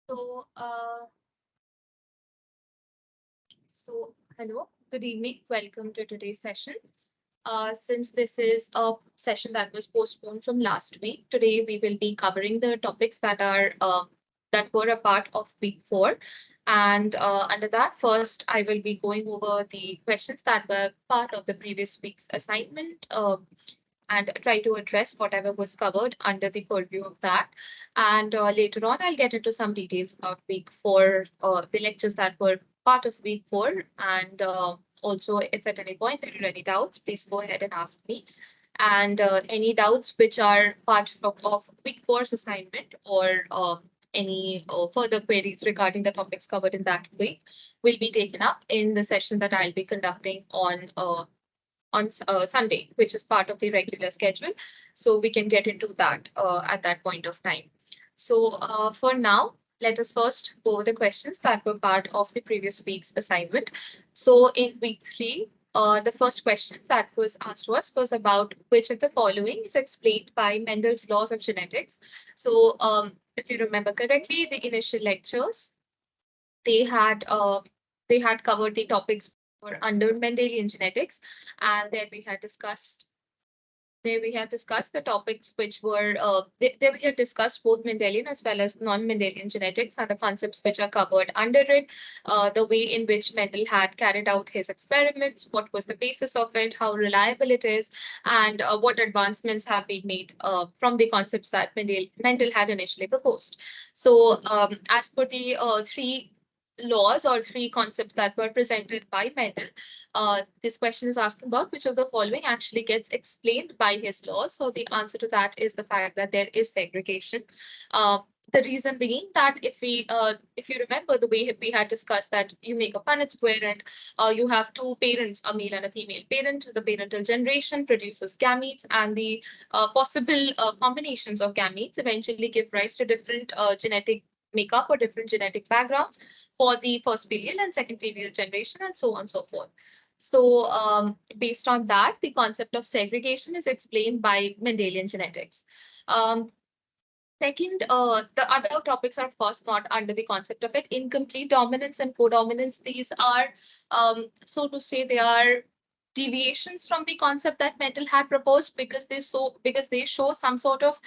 So, hello, good evening. Welcome to today's session. Since this is a session that was postponed from last week, today we will be covering the topics that were a part of week four. And under that, first I will be going over the questions that were part of the previous week's assignment. And try to address whatever was covered under the purview of that. And later on, I'll get into some details about week four, the lectures that were part of week four. And also, if at any point there are any doubts, please go ahead and ask me. And any doubts which are part of week four's assignment or any further queries regarding the topics covered in that week will be taken up in the session that I'll be conducting on Sunday, which is part of the regular schedule. So we can get into that at that point of time. So for now, let us first go over the questions that were part of the previous week's assignment. So in week three, the first question that was asked to us was about which of the following is explained by Mendel's laws of genetics. So if you remember correctly, the initial lectures they had uh, they had covered the topics were under Mendelian genetics, and there we had discussed the topics which were there we had discussed both Mendelian as well as non-Mendelian genetics and the concepts which are covered under it, the way in which Mendel had carried out his experiments, what was the basis of it, how reliable it is, and what advancements have been made from the concepts that Mendel had initially proposed. So, as per the three laws or three concepts that were presented by Mendel, this question is asking about which of the following actually gets explained by his laws. So the answer to that is the fact that there is segregation. Uh, the reason being that if you remember the way we had discussed that you make a Punnett square and you have two parents, a male and a female parent. The parental generation produces gametes, and the possible combinations of gametes eventually give rise to different genetic makeup or different genetic backgrounds for the first filial and second filial generation, and so on and so forth. So, based on that, the concept of segregation is explained by Mendelian genetics. Um, Second, the other topics are, of course, not under the concept of it. Incomplete dominance and codominance, these are, so to say, they are deviations from the concept that Mendel had proposed because they show some sort of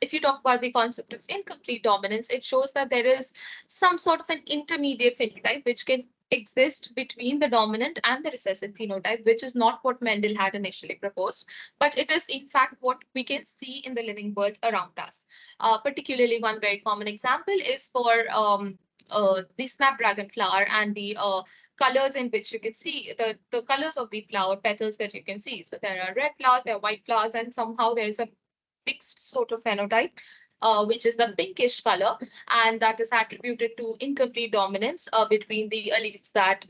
if you talk about the concept of incomplete dominance, it shows that there is some sort of an intermediate phenotype which can exist between the dominant and the recessive phenotype, which is not what Mendel had initially proposed, but it is in fact what we can see in the living world around us. Particularly, one very common example is for the snapdragon flower and the colors in which you can see the colors of the flower petals that you can see. So there are red flowers, there are white flowers, and somehow there is a mixed sort of phenotype, which is the pinkish color, and that is attributed to incomplete dominance between the alleles that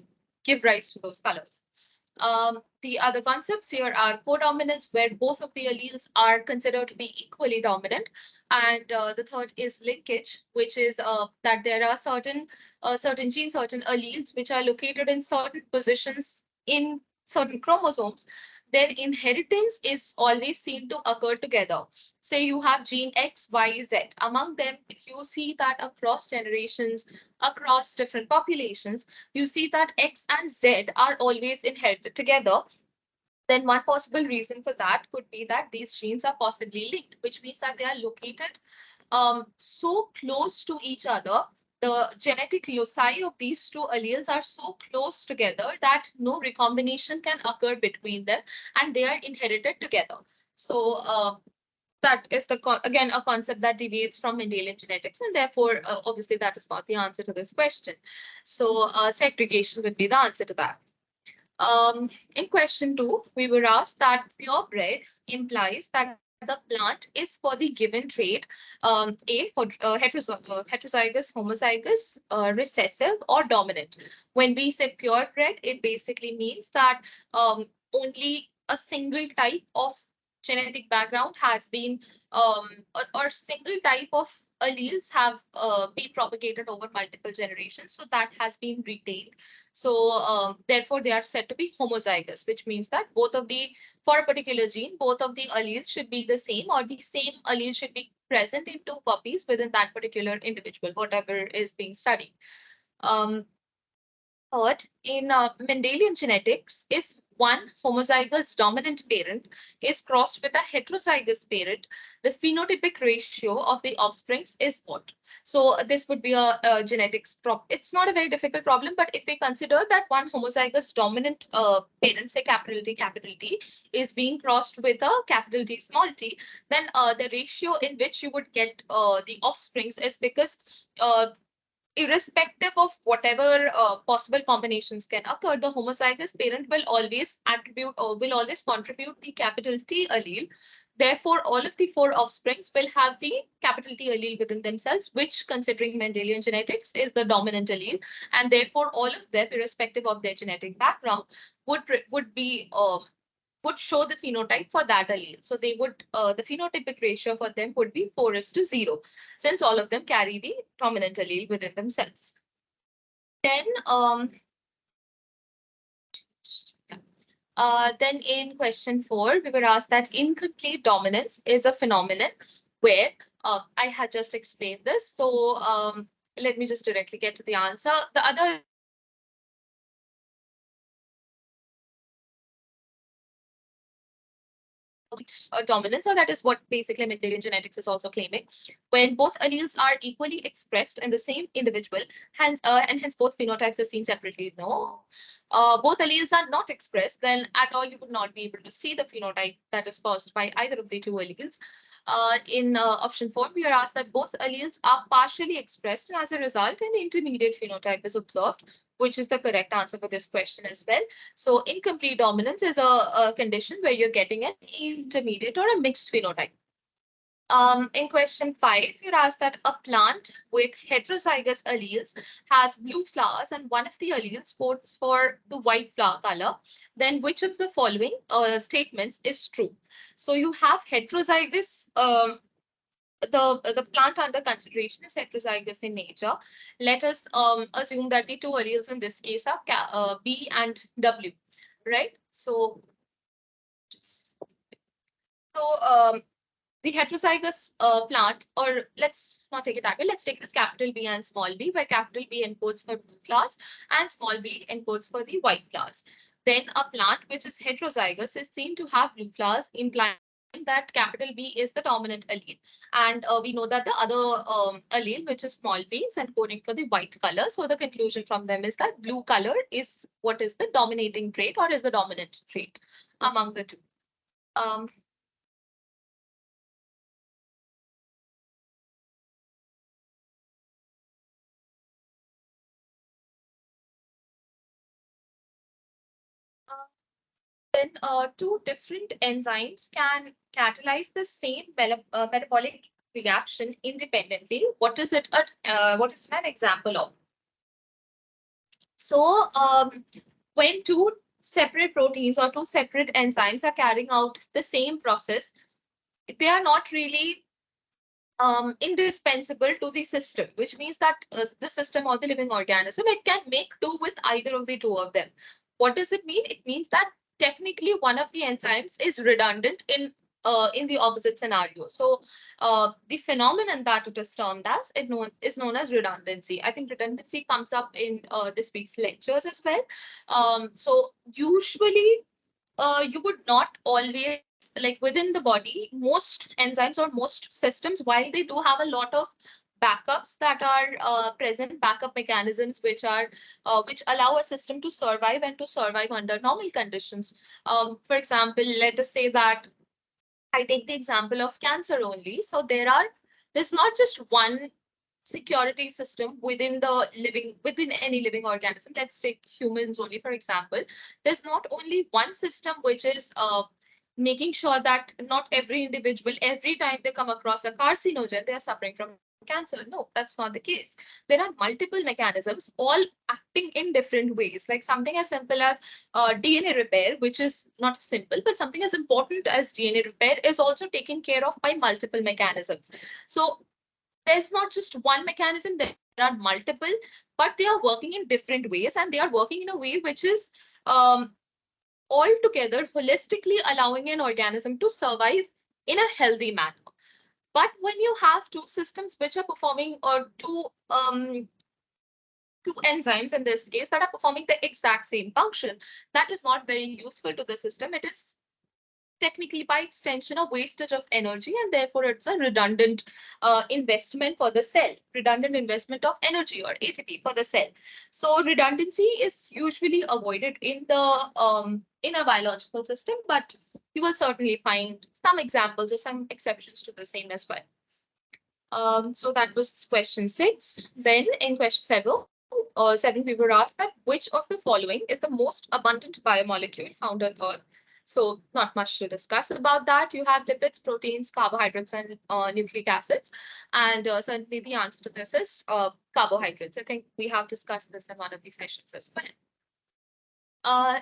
give rise to those colors. The other concepts here are codominance, where both of the alleles are considered to be equally dominant. And the third is linkage, which is that there are certain genes, certain alleles, which are located in certain positions in certain chromosomes. Their inheritance is always seen to occur together. Say you have gene X, Y, Z. Among them, if you see that across generations, across different populations, you see that X and Z are always inherited together, then one possible reason for that could be that these genes are possibly linked, which means that they are located so close to each other. The genetic loci of these two alleles are so close together that no recombination can occur between them, and they are inherited together. So that is again a concept that deviates from Mendelian genetics, and therefore, obviously, that is not the answer to this question. So segregation would be the answer to that. In question two, we were asked that purebred implies that the plant is for the given trait, A, for heterozygous, homozygous, recessive, or dominant. When we say purebred, it basically means that only a single type of genetic background has been or single type of alleles have been propagated over multiple generations, so that has been retained. So therefore they are said to be homozygous, which means that both of the, for a particular gene, both of the alleles should be the same, or the same allele should be present in two copies within that particular individual, whatever is being studied. um, Third, in Mendelian genetics, if one homozygous dominant parent is crossed with a heterozygous parent, the phenotypic ratio of the offsprings is what? So this would be a genetics problem. It's not a very difficult problem, but if we consider that one homozygous dominant parent, say capital T, is being crossed with a capital T small t, then the ratio in which you would get the offsprings is because irrespective of whatever possible combinations can occur, the homozygous parent will always attribute or will always contribute the capital T allele. Therefore, all of the four offsprings will have the capital T allele within themselves, which, considering Mendelian genetics, is the dominant allele. And therefore, all of them, irrespective of their genetic background, would show the phenotype for that allele. So they would, the phenotypic ratio for them would be 4:0, since all of them carry the dominant allele within themselves. Then, then in question 4, we were asked that incomplete dominance is a phenomenon where, I had just explained this. So let me just directly get to the answer. The other dominance, or that is what basically Mendelian genetics is also claiming, when both alleles are equally expressed in the same individual, hence and hence both phenotypes are seen separately. No, both alleles are not expressed, then at all you would not be able to see the phenotype that is caused by either of the two alleles. In option 4, we are asked that both alleles are partially expressed, and as a result, an intermediate phenotype is observed, which is the correct answer for this question as well. So incomplete dominance is a condition where you're getting an intermediate or a mixed phenotype. In question 5, you're asked that a plant with heterozygous alleles has blue flowers and one of the alleles codes for the white flower color. Then which of the following statements is true? So you have heterozygous, the plant under consideration is heterozygous in nature. Let us assume that the two alleles in this case are B and W, right? So the heterozygous plant, or let's not take it that way, let's take this capital B and small b, where capital B encodes for blue flowers and small b encodes for the white flowers. Then a plant which is heterozygous is seen to have blue flowers, implying that capital B is the dominant allele. And we know that the other allele, which is small b, is encoding for the white color. So the conclusion from them is that blue color is what is the dominating trait, or is the dominant trait among the two. Um, Then two different enzymes can catalyze the same metabolic reaction independently. What is an example of? So when two separate proteins or two separate enzymes are carrying out the same process, they are not really indispensable to the system, which means that the system or the living organism, it can make do with either of the two of them. What does it mean? It means that technically one of the enzymes is redundant in the opposite scenario. So the phenomenon that it is termed as is known as redundancy. I think redundancy comes up in this week's lectures as well. So usually you would not always, like within the body, most enzymes or most systems, while they do have a lot of backups that are present, backup mechanisms which allow a system to survive and to survive under normal conditions. For example, let us say that I take the example of cancer only. So there's not just one security system within any living organism. Let's take humans only, for example. There's not only one system which is making sure that not every individual, every time they come across a carcinogen, they are suffering from cancer. No, that's not the case. There are multiple mechanisms all acting in different ways, like something as simple as DNA repair, which is not simple, but something as important as DNA repair is also taken care of by multiple mechanisms. So there's not just one mechanism, there are multiple, but they are working in different ways, and they are working in a way which is um, altogether holistically allowing an organism to survive in a healthy manner. But when you have two systems which are performing, or two enzymes in this case that are performing the exact same function, that is not very useful to the system. It is technically by extension a wastage of energy, and therefore it's a redundant investment for the cell, redundant investment of energy or ATP for the cell. So redundancy is usually avoided in a biological system, but you will certainly find some examples or some exceptions to the same as well. So that was question 6. Then in question 7, we were asked that which of the following is the most abundant biomolecule found on Earth? So not much to discuss about that. You have lipids, proteins, carbohydrates, and nucleic acids. And certainly the answer to this is carbohydrates. I think we have discussed this in one of these sessions as well.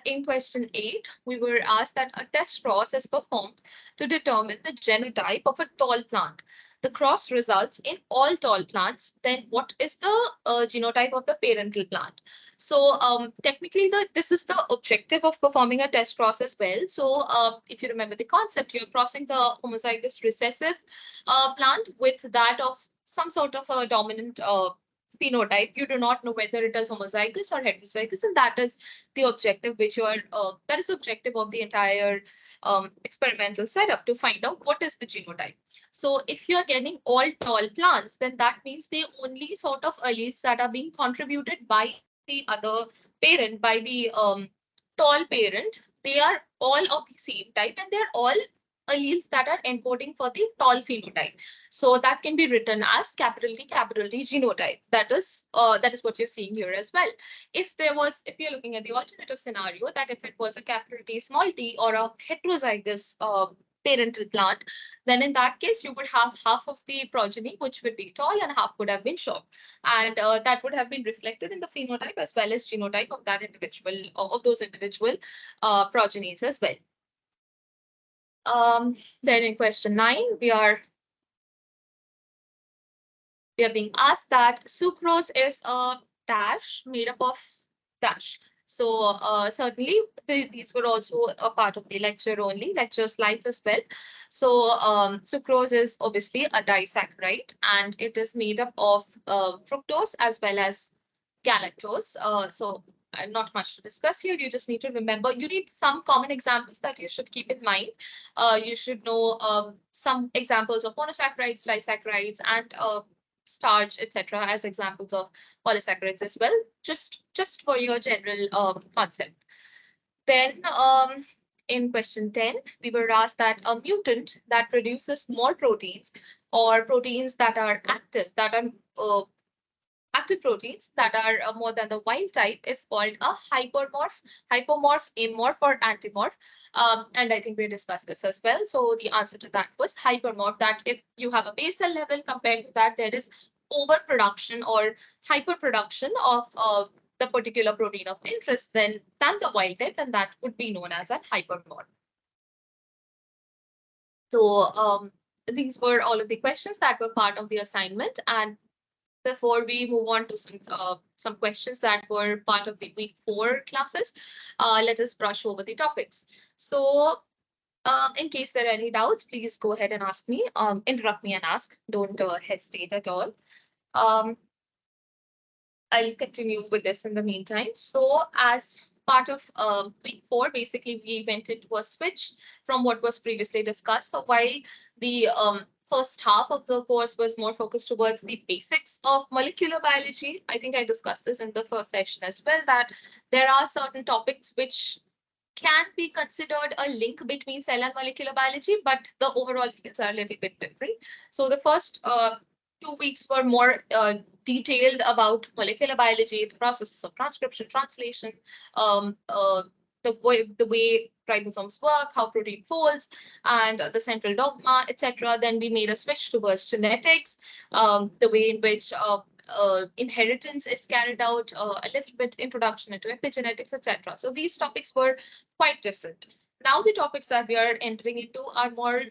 In question 8, we were asked that a test cross is performed to determine the genotype of a tall plant. The cross results in all tall plants. Then what is the genotype of the parental plant? So technically, this is the objective of performing a test cross as well. So if you remember the concept, you're crossing the homozygous recessive plant with that of some sort of a dominant phenotype. You do not know whether it is homozygous or heterozygous, and that is the objective which you are that is the objective of the entire experimental setup, to find out what is the genotype. So if you are getting all tall plants, then that means the only sort of alleles that are being contributed by the other parent, by the tall parent, they are all of the same type, and they're all alleles that are encoding for the tall phenotype. So that can be written as capital T genotype. That is what you're seeing here as well. If you're looking at the alternative scenario, that if it was a capital T small t or a heterozygous parental plant, then in that case you would have half of the progeny which would be tall and half would have been short, and that would have been reflected in the phenotype as well as genotype of that individual, of those individual progenies as well. Then in question 9, we are being asked that sucrose is a dash made up of dash. So certainly these were also a part of the lecture slides as well. So sucrose is obviously a disaccharide, and it is made up of fructose as well as galactose. So not much to discuss here. You just need to remember, you need some common examples that you should keep in mind. You should know some examples of monosaccharides, disaccharides, and starch, etc., as examples of polysaccharides as well, just for your general concept. Then in question 10, we were asked that a mutant that produces more proteins, or proteins that are active, that are active proteins that are more than the wild type, is called a hypermorph, amorph, or antimorph. And I think we discussed this as well. So the answer to that was hypermorph, that if you have a basal level, compared to that there is overproduction or hyperproduction of the particular protein of interest than the wild type, then that would be known as a hypermorph. So these were all of the questions that were part of the assignment. And before we move on to some questions that were part of the week 4 classes, let us brush over the topics. So in case there are any doubts, please go ahead and ask me, interrupt me and ask. Don't hesitate at all. I'll continue with this in the meantime. So as part of week 4, basically we went into a switch from what was previously discussed. So while the first half of the course was more focused towards the basics of molecular biology, I think I discussed this in the first session as well, that there are certain topics which can be considered a link between cell and molecular biology, but the overall fields are a little bit different. So the first 2 weeks were more detailed about molecular biology, the processes of transcription, translation, the way ribosomes work, how protein folds, and the central dogma, etc. Then we made a switch towards genetics, the way in which inheritance is carried out, a little bit introduction into epigenetics, etc. So these topics were quite different. Now the topics that we are entering into are more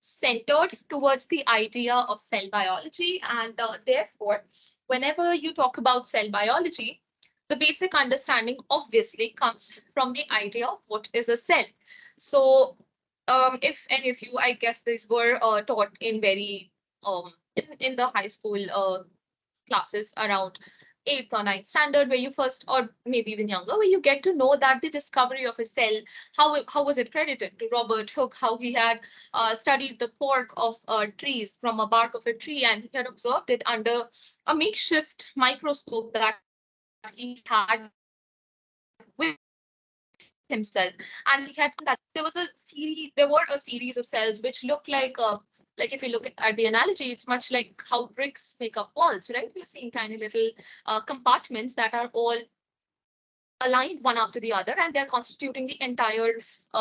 centered towards the idea of cell biology, and therefore, whenever you talk about cell biology, the basic understanding obviously comes from the idea of what is a cell. So, if any of you, I guess these were taught in very in the high school classes around eighth or ninth standard, where you first, or maybe even younger, where you get to know that the discovery of a cell, how was it credited to Robert Hooke, how he had studied the cork of trees from a bark of a tree, and he had observed it under a makeshift microscope that he had with himself. And he had that there were a series of cells which look like if you look at the analogy, it's much like how bricks make up walls, right? We're seeing tiny little compartments that are all aligned one after the other, and they're constituting the entire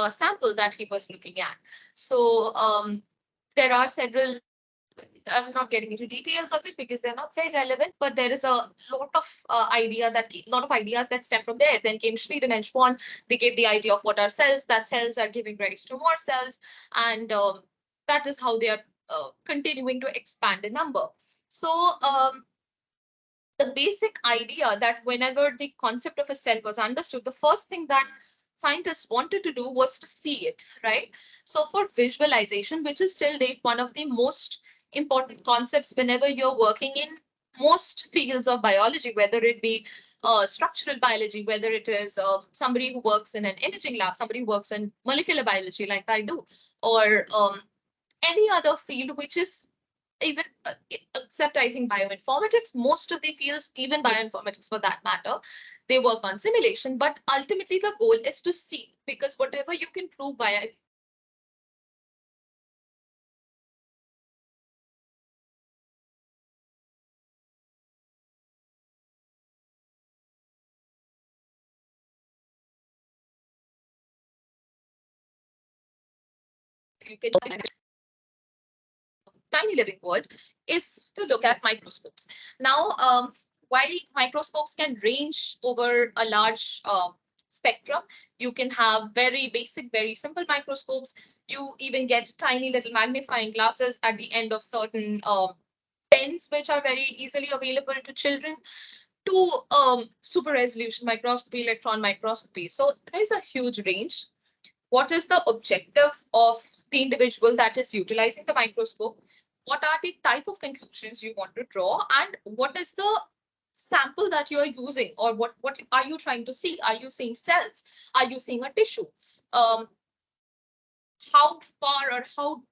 sample that he was looking at. So there are several. I'm not getting into details of it because they're not very relevant, but there is a lot of ideas that stem from there. Then came Schleiden and Schwann. They gave the idea of what are cells, that cells are giving rise to more cells, and that is how they are continuing to expand in number. So the basic idea that whenever the concept of a cell was understood, the first thing that scientists wanted to do was to see it, right? So for visualization, which is still date one of the most important concepts whenever you're working in most fields of biology, whether it be structural biology, whether it is somebody who works in an imaging lab, somebody who works in molecular biology like I do, or any other field which is even except I think bioinformatics, most of the fields, even bioinformatics for that matter, they work on simulation. But ultimately, the goal is to see, because whatever you can prove via experimentation, you can never tiny living world is to look at microscopes. Now, while microscopes can range over a large spectrum, you can have very basic, very simple microscopes. You even get tiny little magnifying glasses at the end of certain pens, which are very easily available to children, to super resolution microscopy, electron microscopy. So there's a huge range. What is the objective of the individual that is utilizing the microscope? What are the type of conclusions you want to draw, and what is the sample that you are using, or what are you trying to see? Are you seeing cells? Are you seeing a tissue? Um, how far or how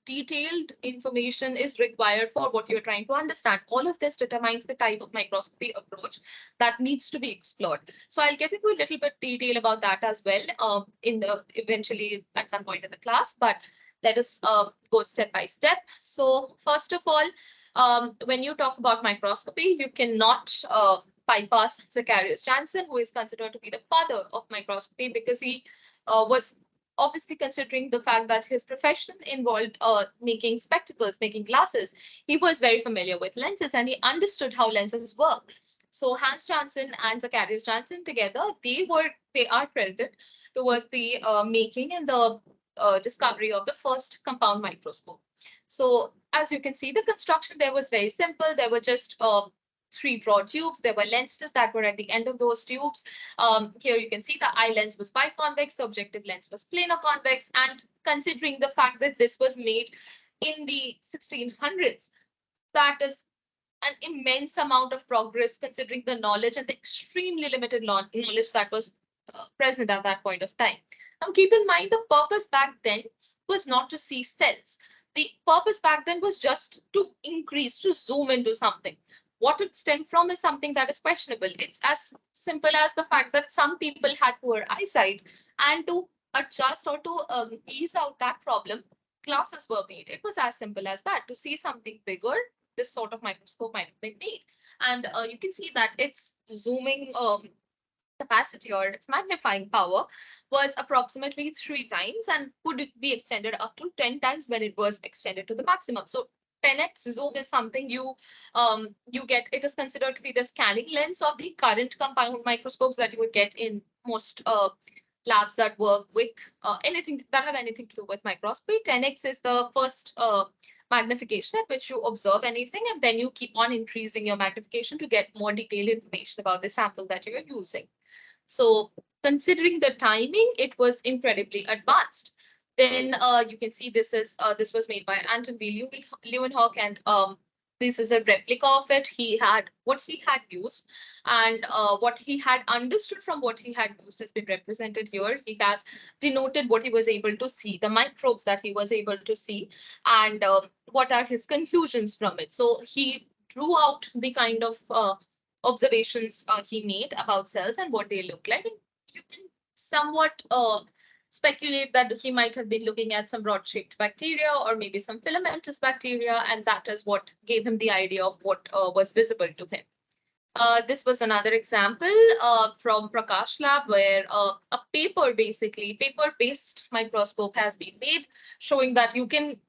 detailed information is required for what you're trying to understand. All of this determines the type of microscopy approach that needs to be explored. So I'll get into a little bit detail about that as well in the eventually at some point in the class, but let us go step by step. So first of all, when you talk about microscopy, you cannot bypass Zacharias Janssen, who is considered to be the father of microscopy, because he was obviously considering the fact that his profession involved making spectacles, making glasses. He was very familiar with lenses, and he understood how lenses work. So Hans Janssen and Zacharias Janssen together, they are credited towards the making and the discovery of the first compound microscope. So as you can see, the construction there was very simple. There were just three broad tubes. There were lenses that were at the end of those tubes. Here you can see the eye lens was biconvex, the objective lens was planar convex, and considering the fact that this was made in the 1600s, that is an immense amount of progress considering the knowledge and the extremely limited knowledge that was present at that point of time. Now keep in mind, the purpose back then was not to see cells. The purpose back then was just to increase, to zoom into something. What it stemmed from is something that is questionable. It's as simple as the fact that some people had poor eyesight, and to adjust or to ease out that problem, glasses were made. It was as simple as that. To see something bigger, this sort of microscope might have been made. And you can see that it's zooming capacity or its magnifying power was approximately 3 times and could be extended up to 10 times when it was extended to the maximum. So 10x zoom is something you get. It is considered to be the scanning lens of the current compound microscopes that you would get in most labs that work with anything that have anything to do with microscopy. 10x is the first magnification at which you observe anything, and then you keep on increasing your magnification to get more detailed information about the sample that you are using. So considering the timing, it was incredibly advanced. Then you can see this was made by Anton V. Leeuwenhoek, and this is a replica of it. He had what he had used, and what he had understood from what he had used has been represented here. He has denoted what he was able to see, the microbes that he was able to see, and what are his conclusions from it. So he drew out the kind of observations he made about cells and what they look like. And you can somewhat speculate that he might have been looking at some rod-shaped bacteria or maybe some filamentous bacteria, and that is what gave him the idea of what was visible to him. This was another example from Prakash Lab where a paper-based microscope has been made, showing that you can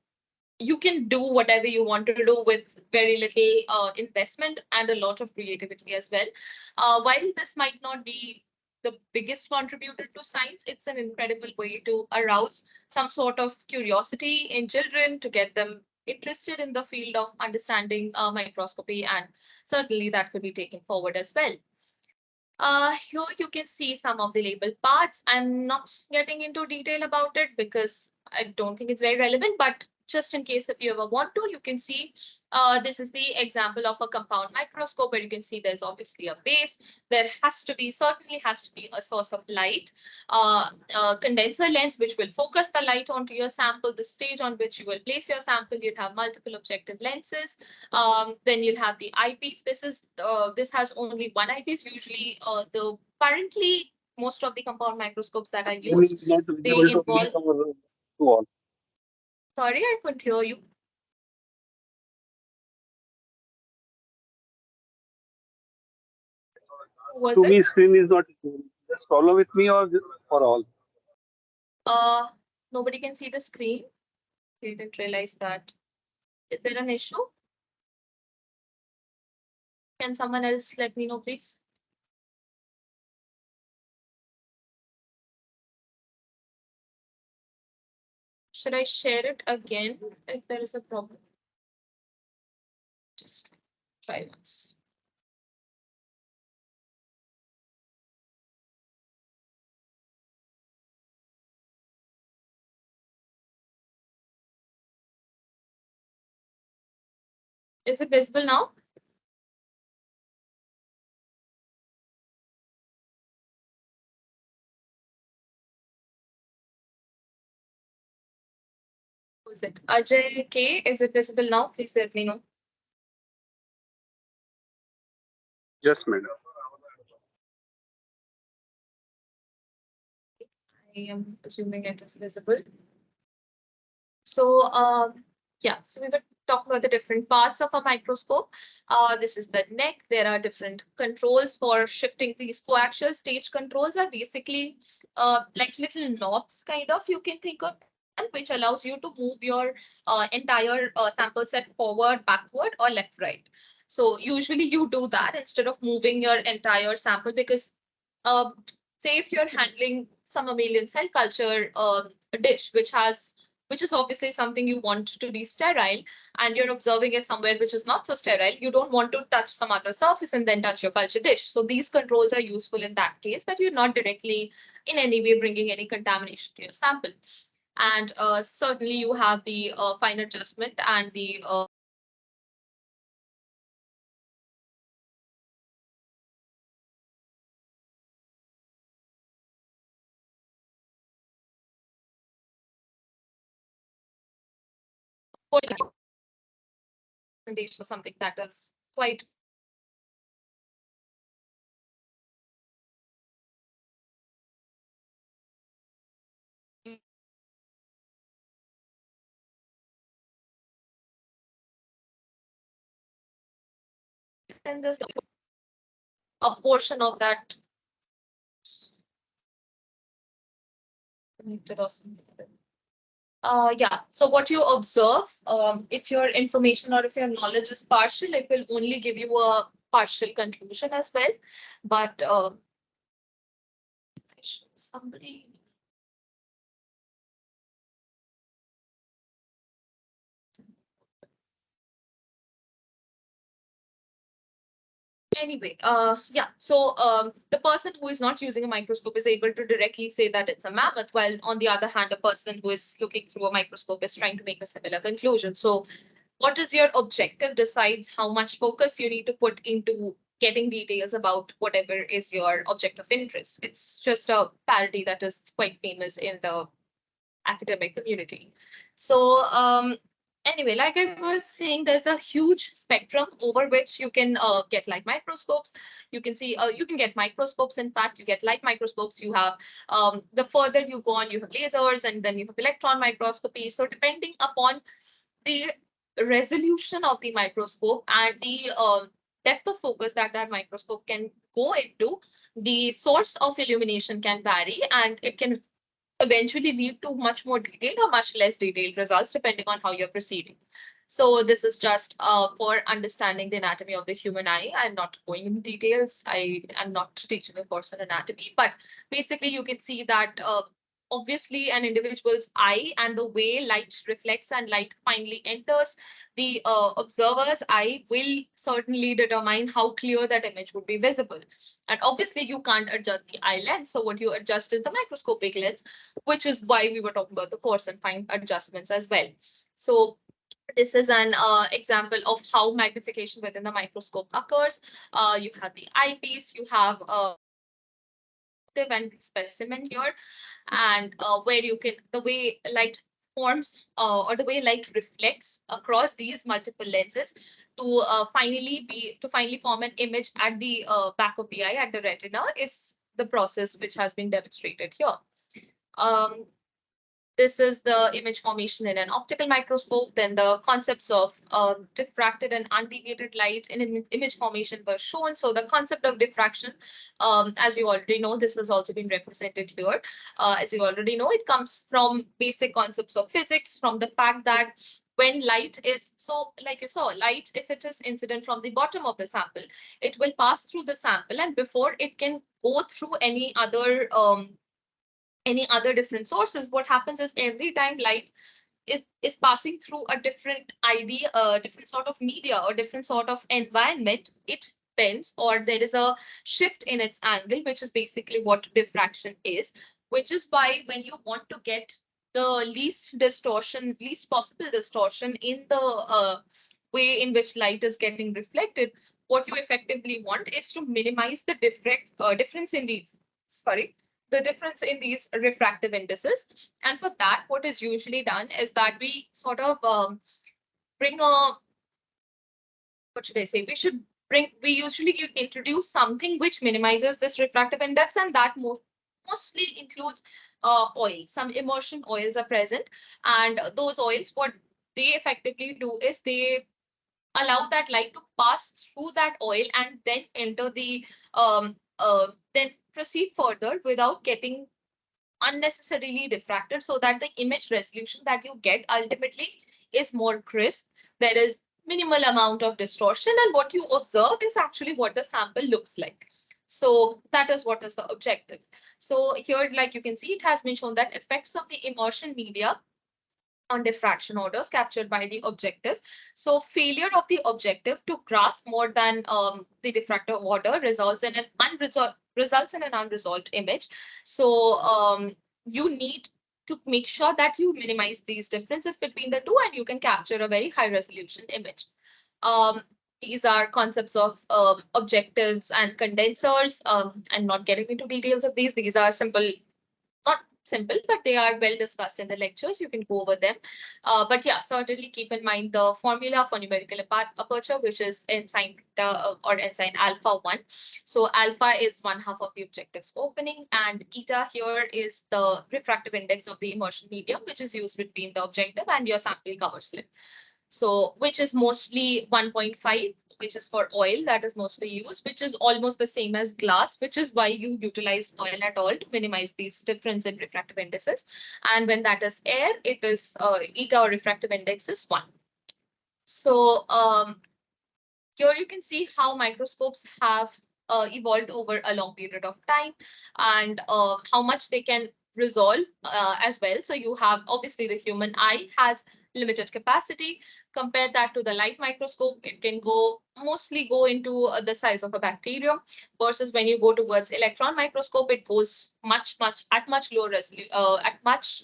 do whatever you want to do with very little investment and a lot of creativity as well. While this might not be the biggest contributor to science, it's an incredible way to arouse some sort of curiosity in children to get them interested in the field of understanding microscopy, and certainly that could be taken forward as well. Here you can see some of the label parts. I'm not getting into detail about it because I don't think it's very relevant, but just in case if you ever want to, you can see this is the example of a compound microscope where you can see there's obviously a base. There certainly has to be a source of light, condenser lens, which will focus the light onto your sample, the stage on which you will place your sample. You'll have multiple objective lenses. Then you'll have the eyepiece. This has only one eyepiece. Usually, the currently most of the compound microscopes that are used, they involve. Sorry, I couldn't hear you. Who was To me, it? screen is not just problem with me or for all. Uh, Nobody can see the screen. I didn't realize that. Is there an issue? Can someone else let me know, please? Should I share it again if there is a problem? Just try once. Is it visible now? Who is it? Ajay K. Is it visible now? Please let me know. Yes, madam. I am assuming it is visible. So, yeah, so we were talking about the different parts of a microscope. This is the neck. There are different controls for shifting these coaxial stage controls are basically like little knobs, kind of, you can think of them, which allows you to move your entire sample set forward, backward, or left, right. So usually you do that instead of moving your entire sample because say if you're handling some mammalian cell culture dish, which is obviously something you want to be sterile, and you're observing it somewhere which is not so sterile, you don't want to touch some other surface and then touch your culture dish. So these controls are useful in that case, that you're not directly in any way bringing any contamination to your sample. And certainly you have the fine adjustment and the presentation of something that is quite in this a portion of that connected or something. Yeah, so what you observe, if your information or if your knowledge is partial, it will only give you a partial conclusion as well. But somebody. Anyway, yeah, so the person who is not using a microscope is able to directly say that it's a mammoth, while on the other hand, a person who is looking through a microscope is trying to make a similar conclusion. So what is your objective decides how much focus you need to put into getting details about whatever is your object of interest. It's just a parody that is quite famous in the academic community. So anyway, like I was saying, there's a huge spectrum over which you can get light microscopes. You can see, you can get microscopes. In fact, you get light microscopes. You have, the further you go on, you have lasers, and then you have electron microscopy. So depending upon the resolution of the microscope and the depth of focus that that microscope can go into, the source of illumination can vary, and it can eventually lead to much more detailed or much less detailed results depending on how you're proceeding. So this is just for understanding the anatomy of the human eye. I'm not going into details. I am not teaching a course on anatomy, but basically you can see that obviously an individual's eye and the way light reflects and light finally enters the observer's eye will certainly determine how clear that image would be visible. And obviously you can't adjust the eye lens. So what you adjust is the microscopic lens, which is why we were talking about the coarse and fine adjustments as well. So this is an example of how magnification within the microscope occurs. You have the eyepiece, you have and specimen here, and where you can, the way light forms or the way light reflects across these multiple lenses to finally form an image at the back of the eye, at the retina, is the process which has been demonstrated here. Um, this is the image formation in an optical microscope. Then the concepts of diffracted and undeviated light in image formation were shown. So the concept of diffraction, as you already know, this has also been represented here. As you already know, it comes from basic concepts of physics, from the fact that when light is, so like you saw, light, if it is incident from the bottom of the sample, it will pass through the sample, and before it can go through any other different sources, what happens is every time light it is passing through a different idea, a different sort of media or different sort of environment, it bends, or there is a shift in its angle, which is basically what diffraction is, which is why when you want to get the least possible distortion in the way in which light is getting reflected, what you effectively want is to minimize the difference in these, sorry, the difference in these refractive indices. And for that, what is usually done is that we sort of bring a, what should I say? We usually introduce something which minimizes this refractive index, and that mostly includes oil. Some immersion oils are present, and those oils, what they effectively do is they allow that light to pass through that oil and then enter the then proceed further without getting unnecessarily diffracted, so that the image resolution that you get ultimately is more crisp. There is minimal amount of distortion, and what you observe is actually what the sample looks like. So that is what is the objective. So here, like you can see, it has been shown that effects of the immersion media on diffraction orders captured by the objective. So failure of the objective to grasp more than the diffractive order results in an unresolved image. So you need to make sure that you minimize these differences between the two, and you can capture a very high resolution image. Um, these are concepts of objectives and condensers. I'm not getting into details of these. These are simple, not simple, but they are well discussed in the lectures. You can go over them. But yeah, certainly keep in mind the formula for numerical aperture, which is ensign or ensign alpha 1. So alpha is 1/2 of the objective's opening, and eta here is the refractive index of the immersion medium, which is used between the objective and your sample cover slip. So which is mostly 1.5 which is for oil that is mostly used, which is almost the same as glass, which is why you utilize oil at all to minimize these difference in refractive indices. And when that is air, it is eta or refractive index is 1. So here you can see how microscopes have evolved over a long period of time, and how much they can resolve as well. So you have obviously the human eye has limited capacity. Compare that to the light microscope, it can mostly go into the size of a bacterium, versus when you go towards electron microscope, it goes much lower resolution, at much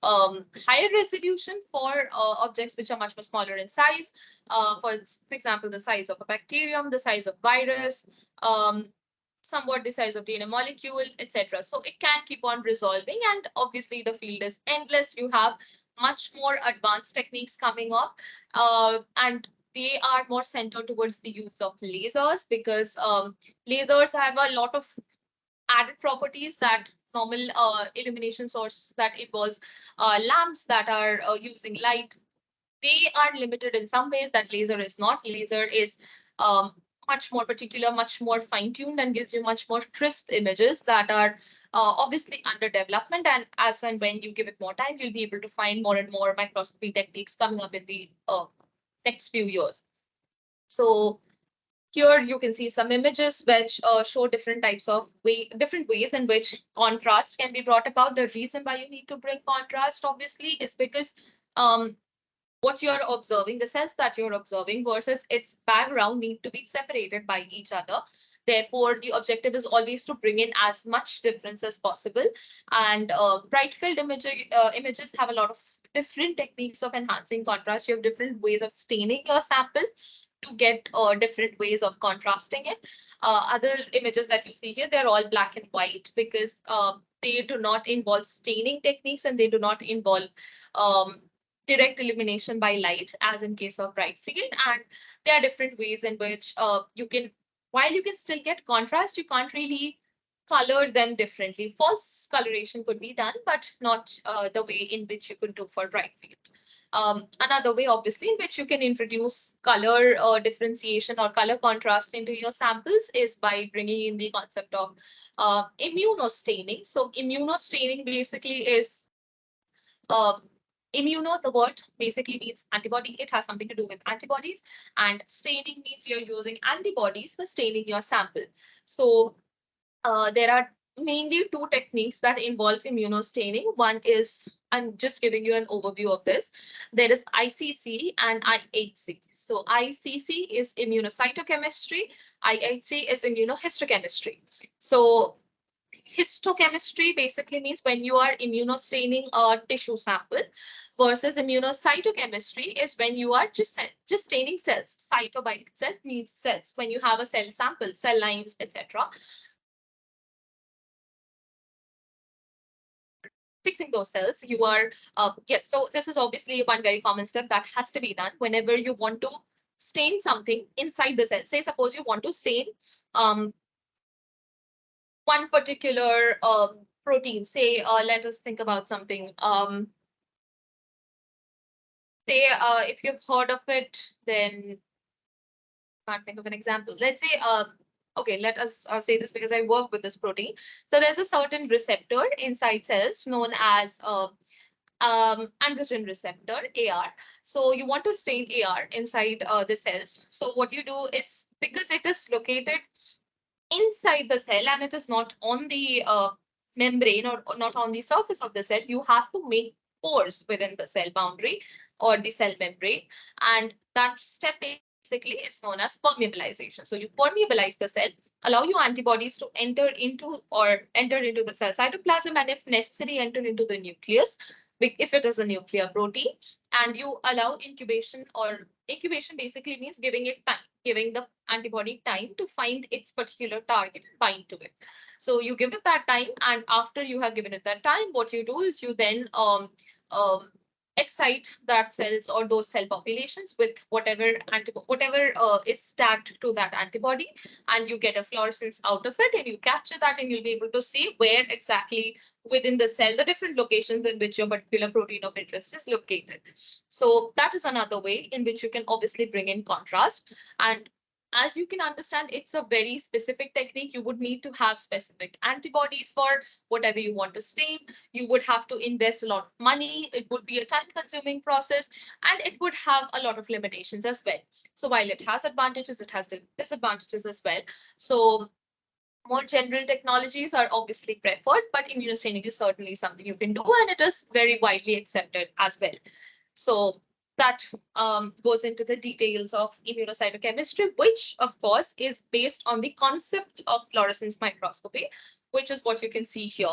higher resolution for objects which are much more smaller in size. For example, the size of a bacterium, the size of virus, somewhat the size of DNA molecule, etc. So it can keep on resolving, and obviously the field is endless. You have much more advanced techniques coming up, and they are more centered towards the use of lasers, because lasers have a lot of added properties that normal illumination source that involves lamps that are using light, they are limited in some ways that laser is not. Laser is um, much more particular, much more fine-tuned, and gives you much more crisp images that are obviously under development. And as and when you give it more time, you'll be able to find more and more microscopy techniques coming up in the next few years. So here you can see some images which show different types of different ways in which contrast can be brought about. The reason why you need to bring contrast, obviously, is because what you're observing, the cells that you're observing versus its background need to be separated by each other. Therefore, the objective is always to bring in as much difference as possible. And bright field images have a lot of different techniques of enhancing contrast. You have different ways of staining your sample to get different ways of contrasting it. Other images that you see here, they're all black and white because they do not involve staining techniques, and they do not involve direct illumination by light, as in case of bright field. And there are different ways in which while you can still get contrast, you can't really color them differently. False coloration could be done, but not the way in which you could do for bright field. Another way, obviously, in which you can introduce color differentiation or color contrast into your samples is by bringing in the concept of immunostaining. So immunostaining basically is immuno, the word basically means antibody. It has something to do with antibodies, and staining means you're using antibodies for staining your sample. So there are mainly two techniques that involve immunostaining. One is, I'm just giving you an overview of this. There is ICC and IHC. So ICC is immunocytochemistry, IHC is immunohistochemistry. So histochemistry basically means when you are immunostaining a tissue sample, versus immunocytochemistry is when you are just staining cells. Cyto by itself means cells. When you have a cell sample, cell lines, etc., fixing those cells, you are yes. So this is obviously one very common step that has to be done whenever you want to stain something inside the cell. Say suppose you want to stain one particular protein. Say let us think about something. Say if you've heard of it, then I can't think of an example. Let's say okay, let us say this because I work with this protein. So there's a certain receptor inside cells known as androgen receptor, AR. So you want to stain AR inside the cells. So what you do is, because it is located inside the cell and it is not on the membrane or not on the surface of the cell, you have to make pores within the cell boundary or the cell membrane. And that step basically is known as permeabilization. So you permeabilize the cell, allow your antibodies to enter into the cell cytoplasm, and if necessary, enter into the nucleus if it is a nuclear protein, and you allow incubation. Or incubation basically means giving it time, giving the antibody time to find its particular target and bind to it. So you give it that time, and after you have given it that time, what you do is you then excite that cells or those cell populations with whatever is tagged to that antibody, and you get a fluorescence out of it, and you capture that, and you'll be able to see where exactly within the cell the different locations in which your particular protein of interest is located. So that is another way in which you can obviously bring in contrast. And as you can understand, it's a very specific technique. You would need to have specific antibodies for whatever you want to stain. You would have to invest a lot of money. It would be a time-consuming process, and it would have a lot of limitations as well. So while it has advantages, it has disadvantages as well. So more general technologies are obviously preferred, but immunostaining is certainly something you can do, and it is very widely accepted as well. So that goes into the details of immunocytochemistry, which of course is based on the concept of fluorescence microscopy, which is what you can see here.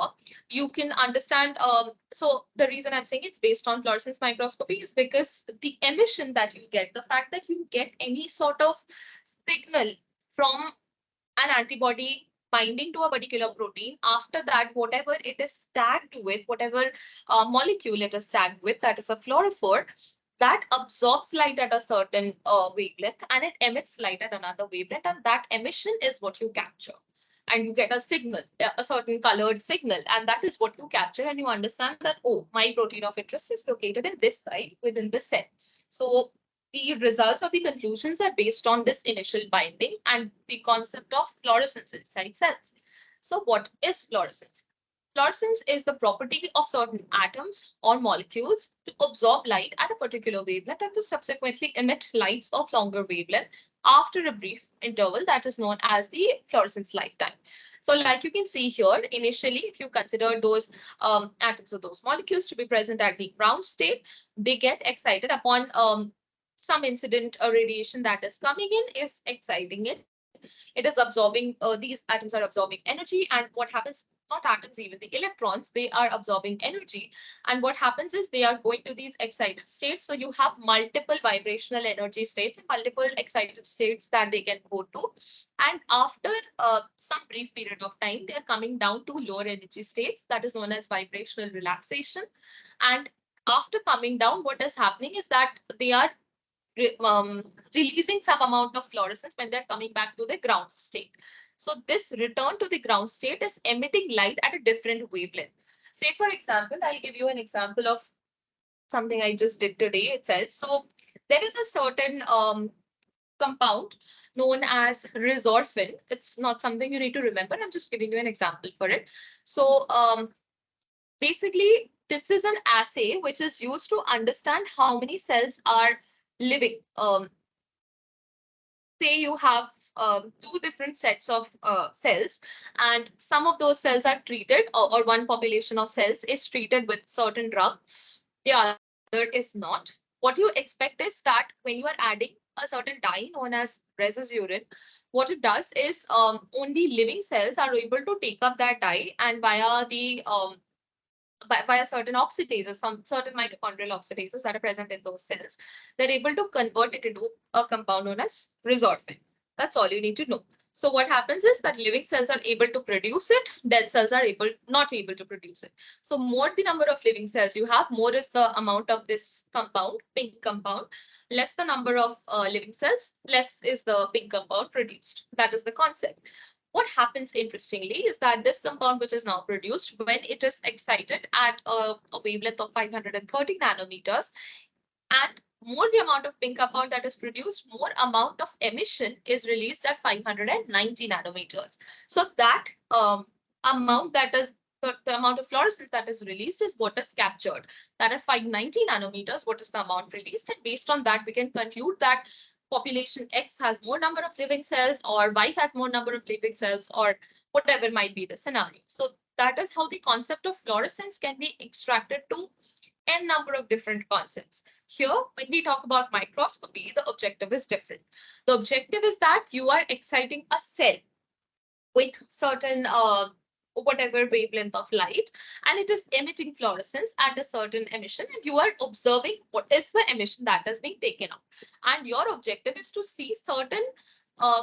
You can understand, so the reason I'm saying it's based on fluorescence microscopy is because the emission that you get, the fact that you get any sort of signal from an antibody binding to a particular protein, after that, whatever it is tagged with, whatever molecule it is tagged with, that is a fluorophore, that absorbs light at a certain wavelength and it emits light at another wavelength, and that emission is what you capture. And you get a signal, a certain colored signal, and that is what you capture. And you understand that, oh, my protein of interest is located in this site within the cell. So the results or the conclusions are based on this initial binding and the concept of fluorescence inside cells. So what is fluorescence? Fluorescence is the property of certain atoms or molecules to absorb light at a particular wavelength and to subsequently emit lights of longer wavelength after a brief interval that is known as the fluorescence lifetime. So like you can see here, initially, if you consider those atoms or those molecules to be present at the ground state, they get excited upon some incident or radiation that is coming in is exciting it. It is absorbing, these atoms are absorbing energy, and what happens, not atoms, even the electrons, they are absorbing energy. And what happens is they are going to these excited states. So you have multiple vibrational energy states and multiple excited states that they can go to. And after some brief period of time, they are coming down to lower energy states that is known as vibrational relaxation. And after coming down, what is happening is that they are releasing some amount of fluorescence when they're coming back to the ground state. So this return to the ground state is emitting light at a different wavelength. Say, for example, I'll give you an example of something I just did today itself. So there is a certain compound known as resorphin. It's not something you need to remember. I'm just giving you an example for it. So basically, this is an assay which is used to understand how many cells are living. Say you have two different sets of cells, and some of those cells are treated, or one population of cells is treated with certain drug, the other is not. What you expect is that when you are adding a certain dye known as rhesus urine, what it does is only living cells are able to take up that dye, and via the via certain oxidases, some certain mitochondrial oxidases that are present in those cells, they're able to convert it into a compound known as resorphin. That's all you need to know. So what happens is that living cells are able to produce it, dead cells are not able to produce it. So more the number of living cells you have, more is the amount of this compound, pink compound, less the number of living cells, less is the pink compound produced. That is the concept. What happens interestingly is that this compound which is now produced, when it is excited at a wavelength of 530 nanometers, and more the amount of pink compound that is produced, more amount of emission is released at 590 nanometers. So that amount that is the amount of fluorescence that is released is what is captured. That at 590 nanometers, what is the amount released? And based on that, we can conclude that population X has more number of living cells, or Y has more number of living cells, or whatever might be the scenario. So that is how the concept of fluorescence can be extracted to n number of different concepts. Here, when we talk about microscopy, the objective is different. The objective is that you are exciting a cell with certain whatever wavelength of light, and it is emitting fluorescence at a certain emission, and you are observing what is the emission that is being taken up. And your objective is to see certain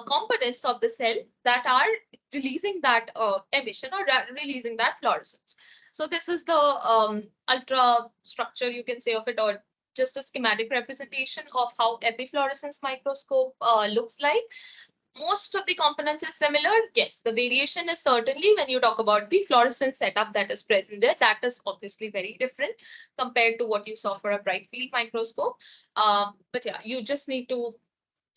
components of the cell that are releasing that emission or releasing that fluorescence. So this is the ultra structure, you can say, of it, or just a schematic representation of how epifluorescence microscope looks like. Most of the components is similar. Yes, the variation is certainly when you talk about the fluorescence setup that is present there. That is obviously very different compared to what you saw for a bright field microscope. But yeah, you just need to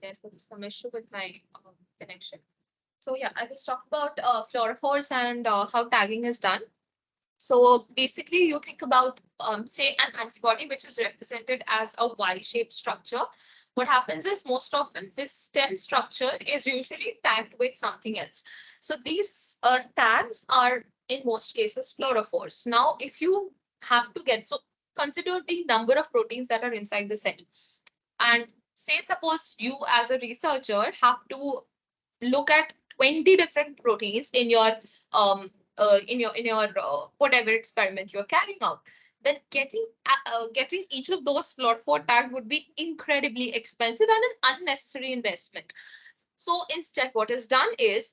There's some issue with my connection. So yeah, I was talking about fluorophores and how tagging is done. So basically, you think about, say, an antibody which is represented as a Y-shaped structure. What happens is most often this stem structure is usually tagged with something else. So these tags are in most cases fluorophores. Now, if you have to get, so consider the number of proteins that are inside the cell. And say, suppose you as a researcher have to look at 20 different proteins in your whatever experiment you're carrying out, then getting each of those fluorophore tag would be incredibly expensive and an unnecessary investment. So instead, what is done is,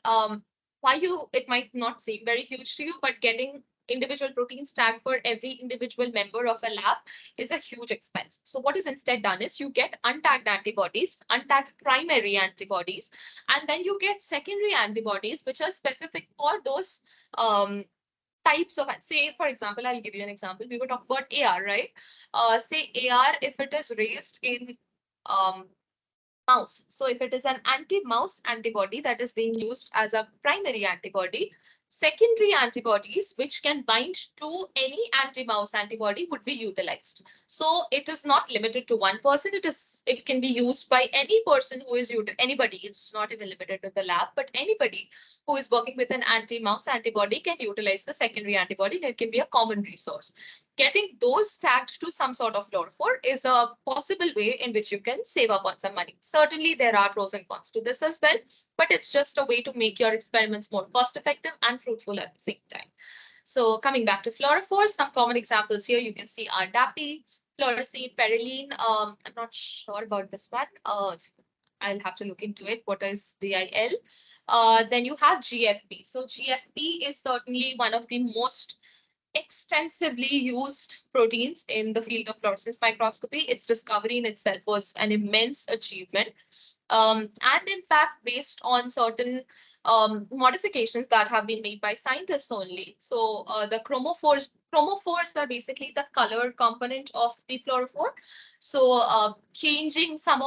why you it might not seem very huge to you, but getting individual proteins tagged for every individual member of a lab is a huge expense. So what is instead done is you get untagged antibodies, untagged primary antibodies, and then you get secondary antibodies, which are specific for those types of, say, for example, I'll give you an example. We were talking about AR, right? Say AR, if it is raised in um, mouse. So if it is an anti-mouse antibody that is being used as a primary antibody, secondary antibodies which can bind to any anti-mouse antibody would be utilized. So it is not limited to one person. It can be used by any person who is anybody. It's not even limited to the lab, but anybody who is working with an anti-mouse antibody can utilize the secondary antibody, and it can be a common resource. Getting those tagged to some sort of fluorophore is a possible way in which you can save up on some money. Certainly, there are pros and cons to this as well, but it's just a way to make your experiments more cost effective and fruitful at the same time. So coming back to fluorophores, some common examples here you can see are DAPI, fluorescein, perylene. I'm not sure about this one. I'll have to look into it. What is DIL? Then you have GFP. So GFP is certainly one of the most extensively used proteins in the field of fluorescence microscopy. Its discovery in itself was an immense achievement. And in fact, based on certain modifications that have been made by scientists only. So the chromophores are basically the color component of the fluorophore. So changing some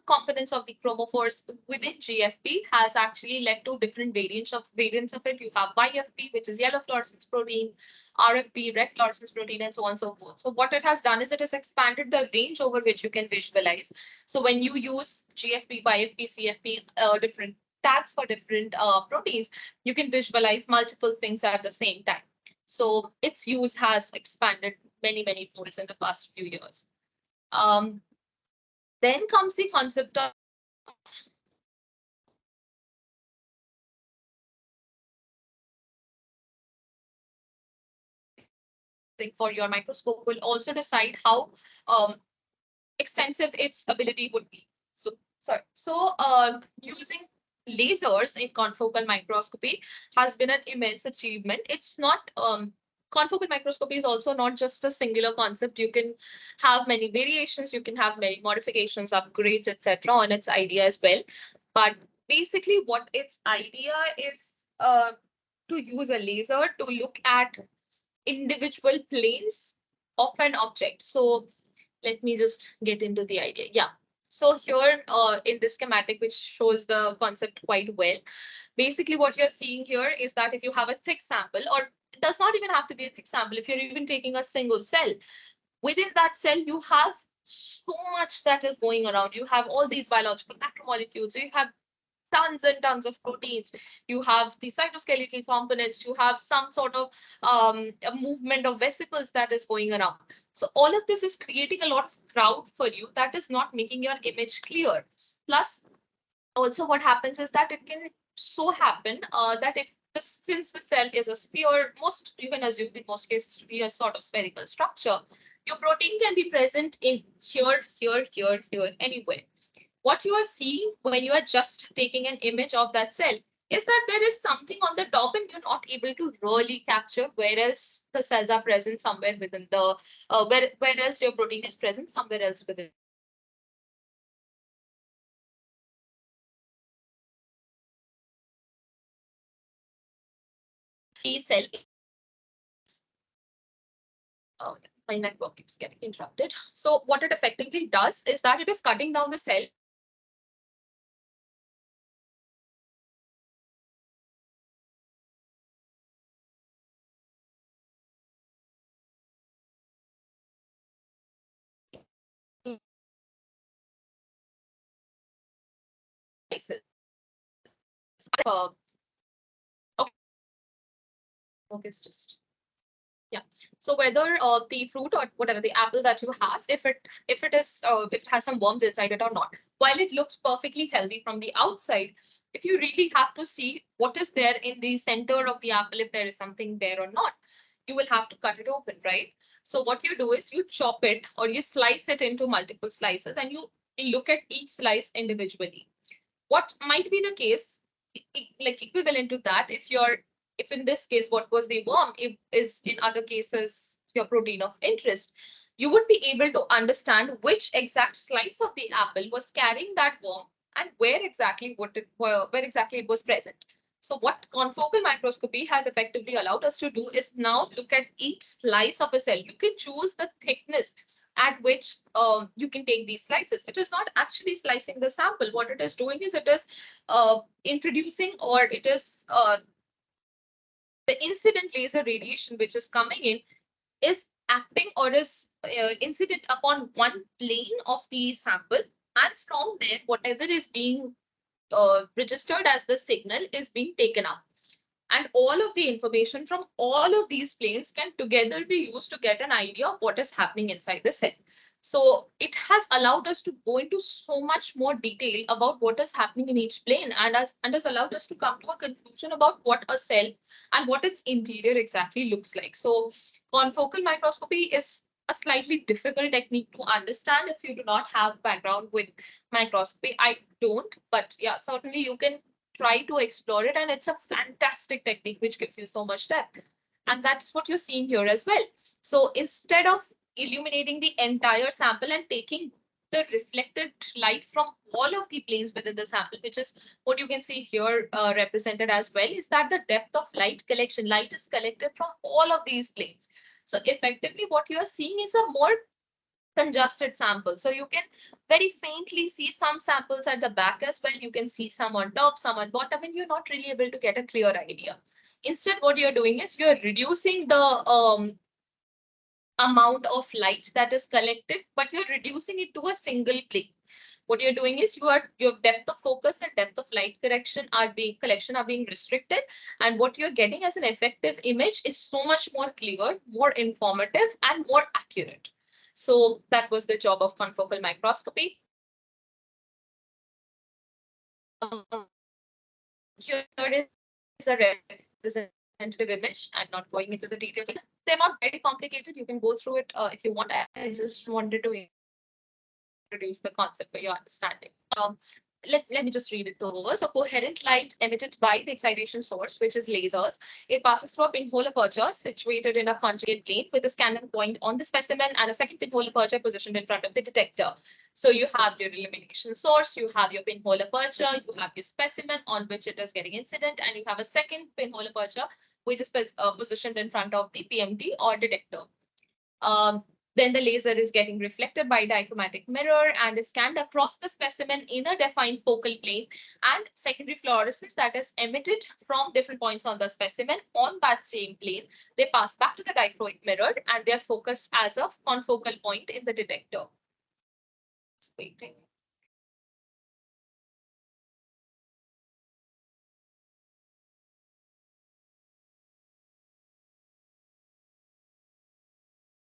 components of the chromophores within GFP has actually led to different variants of it. You have YFP, which is yellow fluorescence protein, RFP, red fluorescence protein, and so on and so forth. So what it has done is it has expanded the range over which you can visualize. So when you use GFP, YFP, CFP, different tags for different proteins, you can visualize multiple things at the same time. So its use has expanded many, many folds in the past few years. Then comes the concept of for your microscope will also decide how extensive its ability would be. So, sorry. So, using lasers in confocal microscopy has been an immense achievement. It's not confocal microscopy is also not just a singular concept. You can have many variations, you can have many modifications, upgrades, etc. on its idea as well. But basically, what its idea is to use a laser to look at individual planes of an object. So let me just get into the idea. Yeah. So here in this schematic, which shows the concept quite well, basically what you're seeing here is that if you have a thick sample, or it does not even have to be a thick sample, if you're even taking a single cell, within that cell, you have so much that is going around. You have all these biological macromolecules, you have tons and tons of proteins. You have the cytoskeletal components. You have some sort of a movement of vesicles that is going around. So all of this is creating a lot of crowd for you that is not making your image clear. Plus, also what happens is that it can so happen that since the cell is a sphere, most you can assume in most cases to be a sort of spherical structure, your protein can be present in here, anywhere. What you are seeing when you are just taking an image of that cell is that there is something on the top and you're not able to really capture, whereas the cells are present somewhere within the, whereas your protein is present somewhere else within the cell. Oh, yeah, my network keeps getting interrupted. So what it effectively does is that it is cutting down the cell Okay, okay, it's just. Yeah. So whether the fruit or whatever the apple that you have, if it has some worms inside it or not, while it looks perfectly healthy from the outside, if you really have to see what is there in the center of the apple, if there is something there or not, you will have to cut it open, right? So what you do is you chop it or you slice it into multiple slices and you look at each slice individually. What might be the case, like equivalent to that, if in this case what was the worm if is in other cases your protein of interest, you would be able to understand which exact slice of the apple was carrying that worm and where exactly it was present. So what confocal microscopy has effectively allowed us to do is now look at each slice of a cell. You can choose the thickness at which you can take these slices. It is not actually slicing the sample. What it is doing is it is introducing, or it is the incident laser radiation which is coming in is acting or is incident upon one plane of the sample, and from there whatever is being registered as the signal is being taken up, and all of the information from all of these planes can together be used to get an idea of what is happening inside the cell. So it has allowed us to go into so much more detail about what is happening in each plane, and has allowed us to come to a conclusion about what a cell and what its interior exactly looks like. So confocal microscopy is a slightly difficult technique to understand if you do not have background with microscopy. I don't, but yeah, certainly you can try to explore it, and it's a fantastic technique which gives you so much depth, and that's what you're seeing here as well. So instead of illuminating the entire sample and taking the reflected light from all of the planes within the sample, which is what you can see here represented as well, is that the depth of light is collected from all of these planes. So effectively what you are seeing is a more congested sample. So you can very faintly see some samples at the back as well. You can see some on top, some on bottom, and you're not really able to get a clear idea. Instead, what you're doing is you're reducing the amount of light that is collected, but you're reducing it to a single plane. What you're doing is your depth of focus and depth of light collection are being restricted, and what you're getting as an effective image is so much more clear, more informative, and more accurate. So that was the job of confocal microscopy. Here is a representative image. I'm not going into the details. They're not very complicated. You can go through it if you want. I just wanted to introduce the concept for your understanding. Let me just read it over. So coherent light emitted by the excitation source, which is lasers, it passes through a pinhole aperture situated in a conjugate plane with a scanning point on the specimen and a second pinhole aperture positioned in front of the detector. So you have your illumination source, you have your pinhole aperture, you have your specimen on which it is getting incident, and you have a second pinhole aperture which is positioned in front of the PMD or detector. Then the laser is getting reflected by dichromatic mirror and is scanned across the specimen in a defined focal plane, and secondary fluorescence that is emitted from different points on the specimen on that same plane. They pass back to the dichroic mirror and they are focused as a confocal point in the detector. Just waiting.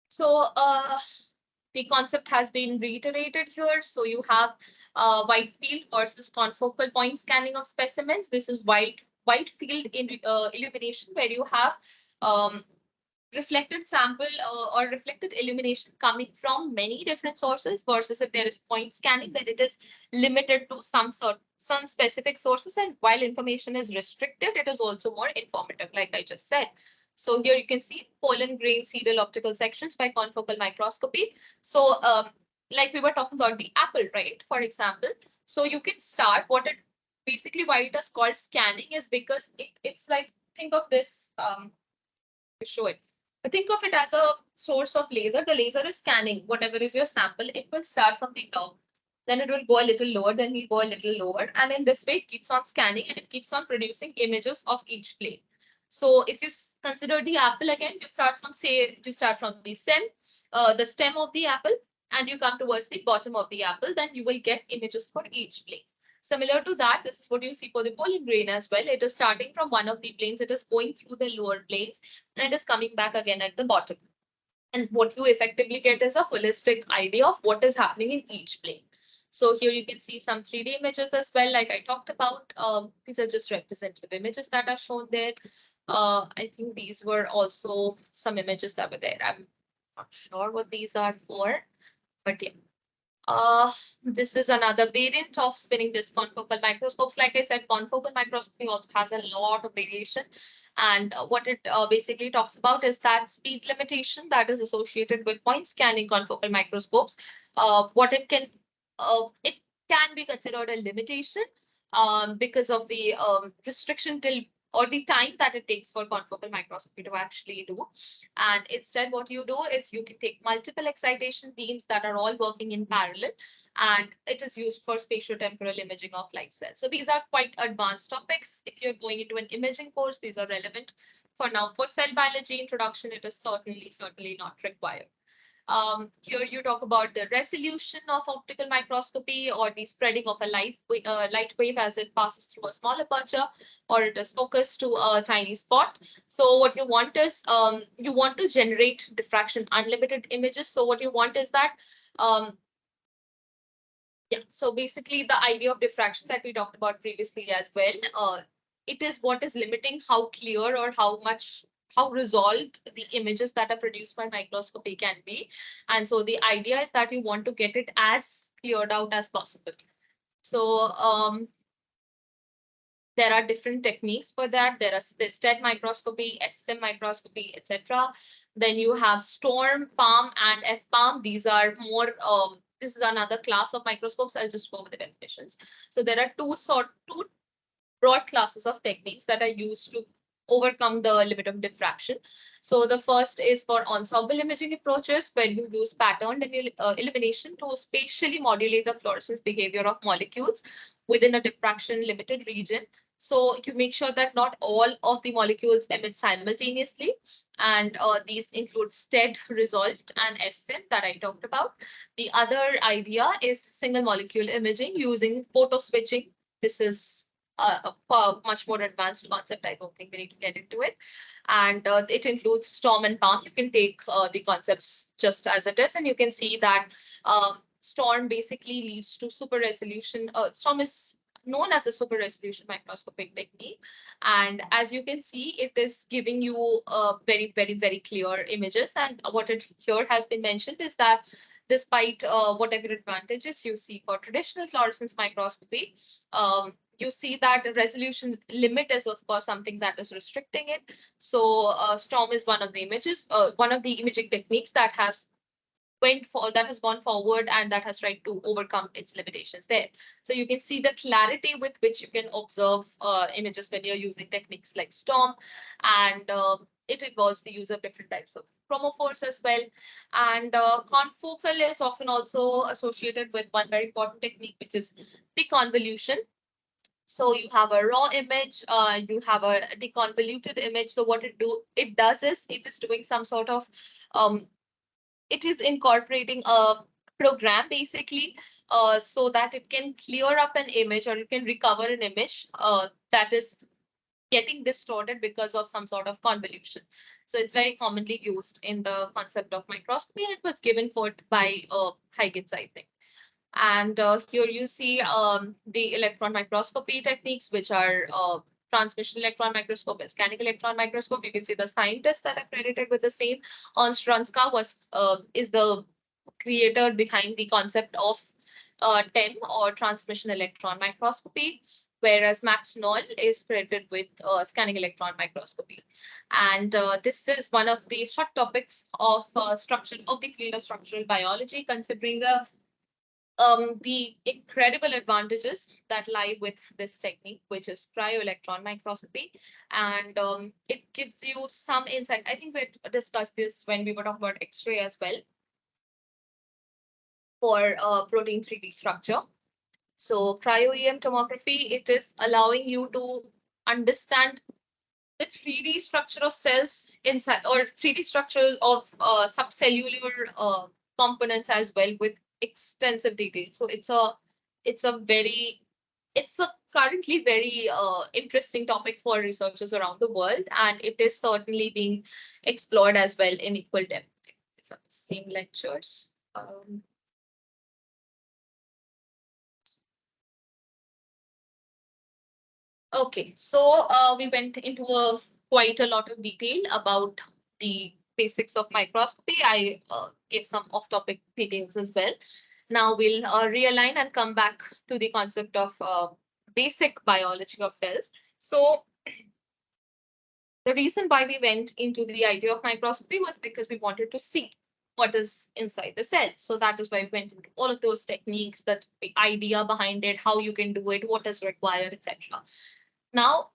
So the concept has been reiterated here. So you have wide field versus confocal point scanning of specimens. This is wide field in illumination, where you have reflected sample or reflected illumination coming from many different sources, versus if there is point scanning, then it is limited to some specific sources, and while information is restricted, it is also more informative, like I just said. So here you can see pollen grain serial optical sections by confocal microscopy. So like we were talking about the apple, right? For example, so you can start basically why it is called scanning is because it's like, think of this, to show it. Think of it as a source of laser. The laser is scanning whatever is your sample. It will start from the top, then it will go a little lower, then will go a little lower. And in this way, it keeps on scanning and it keeps on producing images of each plane. So if you consider the apple again, you start from the stem of the apple, and you come towards the bottom of the apple, then you will get images for each plane. Similar to that, this is what you see for the pollen grain as well. It is starting from one of the planes, it is going through the lower planes, and it is coming back again at the bottom. And what you effectively get is a holistic idea of what is happening in each plane. So here you can see some 3D images as well, like I talked about. These are just representative images that are shown there. I think these were also some images that were there. I'm not sure what these are for, but yeah. This is another variant of spinning disc confocal microscopes. Like I said, confocal microscopy also has a lot of variation. And what it basically talks about is that speed limitation that is associated with point scanning confocal microscopes. It can be considered a limitation because of the restriction till or the time that it takes for confocal microscopy to actually do. And instead, what you do is you can take multiple excitation beams that are all working in parallel, and it is used for spatiotemporal imaging of live cells. So these are quite advanced topics. If you're going into an imaging course, these are relevant. For now, for cell biology introduction, it is certainly not required. Here you talk about the resolution of optical microscopy or the spreading of a light wave as it passes through a small aperture, or it is focused to a tiny spot. So what you want is you want to generate diffraction unlimited images. So what you want is that yeah, so basically the idea of diffraction that we talked about previously as well, it is what is limiting how clear or how resolved the images that are produced by microscopy can be. And so the idea is that we want to get it as cleared out as possible. So there are different techniques for that. There are the STED microscopy, SSM microscopy, etc. Then you have STORM, PALM, and FPALM. These are more, this is another class of microscopes. I'll just go over the definitions. So there are two broad classes of techniques that are used to overcome the limit of diffraction. So the first is for ensemble imaging approaches, where you use patterned illumination to spatially modulate the fluorescence behavior of molecules within a diffraction limited region. So you make sure that not all of the molecules emit simultaneously. And these include STED, resolved, and SSIM that I talked about. The other idea is single molecule imaging using photo switching. This is a much more advanced concept. I don't think we need to get into it. And it includes STORM and PALM. You can take the concepts just as it is, and you can see that STORM basically leads to super resolution. STORM is known as a super resolution microscopic technique. And as you can see, it is giving you very clear images. And what it here has been mentioned is that despite whatever advantages you see for traditional fluorescence microscopy, you see that the resolution limit is of course something that is restricting it. So STORM is one of the imaging techniques that has gone forward and that has tried to overcome its limitations there. So you can see the clarity with which you can observe images when you're using techniques like STORM, and it involves the use of different types of chromophores as well. And confocal is often also associated with one very important technique, which is deconvolution. So you have a raw image, you have a deconvoluted image. So what it does is it is doing some sort of it is incorporating a program basically so that it can clear up an image, or it can recover an image that is getting distorted because of some sort of convolution. So it's very commonly used in the concept of microscopy, and it was given forth by Huygens, I think. And here you see the electron microscopy techniques, which are transmission electron microscope and scanning electron microscope. You can see the scientists that are credited with the same. Ernst Runska is the creator behind the concept of TEM, or transmission electron microscopy, whereas Max Noll is credited with scanning electron microscopy. And this is one of the hot topics of the field of structural biology, considering the incredible advantages that lie with this technique, which is cryo-electron microscopy. And it gives you some insight. I think we discussed this when we were talking about X-ray as well for protein 3D structure. So cryo-EM tomography, it is allowing you to understand the 3D structure of cells inside, or 3D structure of subcellular components as well, with extensive detail. So it's a very it's a currently very interesting topic for researchers around the world, and it is certainly being explored as well in equal depth. It's the same lectures. Okay, so we went into quite a lot of detail about the basics of microscopy. I gave some off-topic details as well. Now we'll realign and come back to the concept of basic biology of cells. So the reason why we went into the idea of microscopy was because we wanted to see what is inside the cell. So that is why we went into all of those techniques, that the idea behind it, how you can do it, what is required, etc. Now,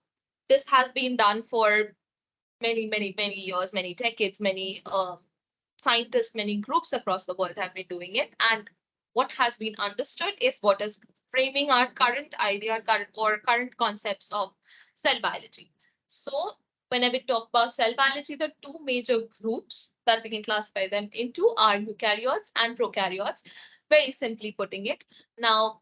this has been done for many years, many decades, many scientists, many groups across the world have been doing it. And what has been understood is what is framing our current idea, current concepts of cell biology. So whenever we talk about cell biology, the two major groups that we can classify them into are eukaryotes and prokaryotes, very simply putting it. Now,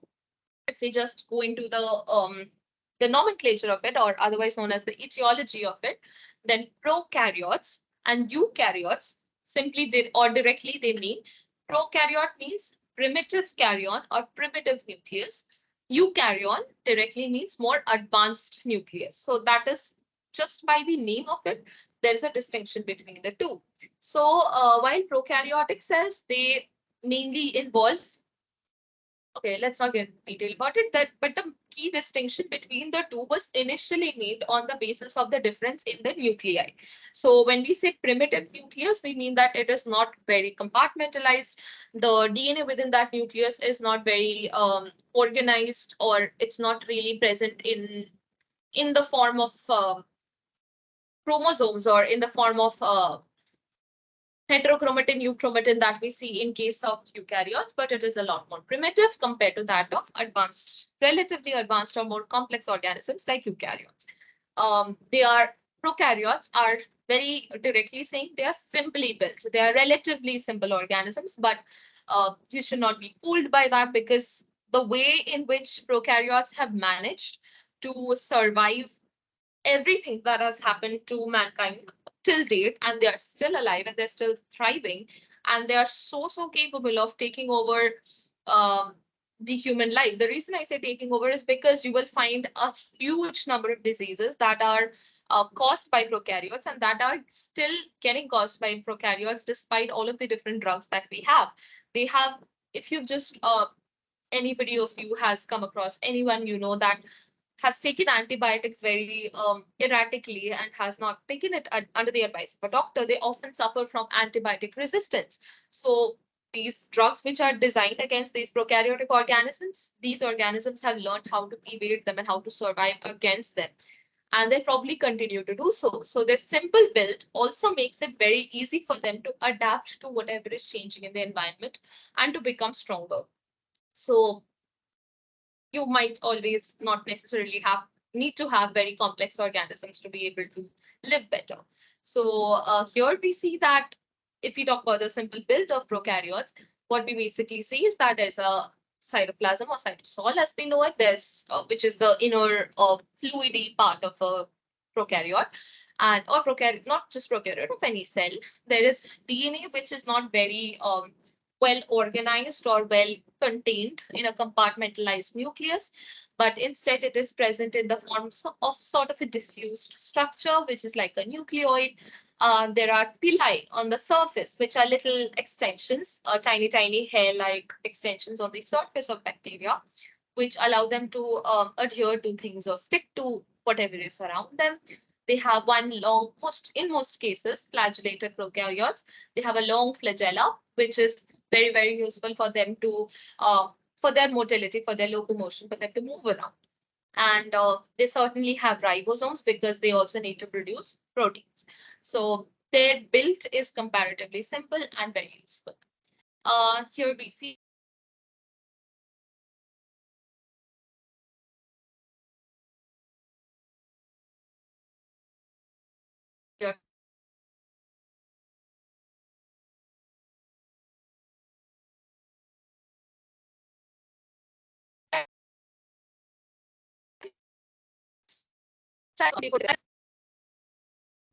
if we just go into the nomenclature of it, or otherwise known as the etiology of it, then prokaryotes and eukaryotes simply did or directly they mean prokaryote means primitive karyon or primitive nucleus. Eukaryon directly means more advanced nucleus. So that is just by the name of it, there is a distinction between the two. So while prokaryotic cells, they mainly involve, okay, let's not get detailed about it. But the key distinction between the two was initially made on the basis of the difference in the nuclei. So when we say primitive nucleus, we mean that it is not very compartmentalized. The DNA within that nucleus is not very organized, or it's not really present in the form of chromosomes, or in the form of heterochromatin, euchromatin that we see in case of eukaryotes, but it is a lot more primitive compared to that of advanced, relatively advanced or more complex organisms like eukaryotes. They are Prokaryotes are very directly saying they are simply built. They are relatively simple organisms, but you should not be fooled by that, because the way in which prokaryotes have managed to survive everything that has happened to mankind till date, and they are still alive and they're still thriving, and they are so capable of taking over um, the human life. The reason I say taking over is because you will find a huge number of diseases that are caused by prokaryotes, and that are still getting caused by prokaryotes despite all of the different drugs that we have. They have, if you've just anybody of you has come across anyone you know that has taken antibiotics very erratically and has not taken it under the advice of a doctor, they often suffer from antibiotic resistance. So these drugs which are designed against these prokaryotic organisms, these organisms have learned how to evade them and how to survive against them. And they probably continue to do so. So this simple build also makes it very easy for them to adapt to whatever is changing in the environment and to become stronger. So you might always not necessarily have need to have very complex organisms to be able to live better. So here we see that if we talk about the simple build of prokaryotes, what we basically see is that there's a cytoplasm or cytosol, as we know it, there's which is the inner fluidy part of a prokaryote, and or prokaryote, not just prokaryote of any cell. There is DNA which is not very well organized or well contained in a compartmentalized nucleus, but instead it is present in the form of sort of a diffused structure, which is like a nucleoid. There are pili on the surface, which are little extensions, tiny hair-like extensions on the surface of bacteria, which allow them to adhere to things or stick to whatever is around them. They have one long, in most cases, flagellated prokaryotes. They have a long flagella, which is very useful for them to, for their motility, for their locomotion, for them to move around. And they certainly have ribosomes because they also need to produce proteins. So their build is comparatively simple and very useful. Here we see here bacteria.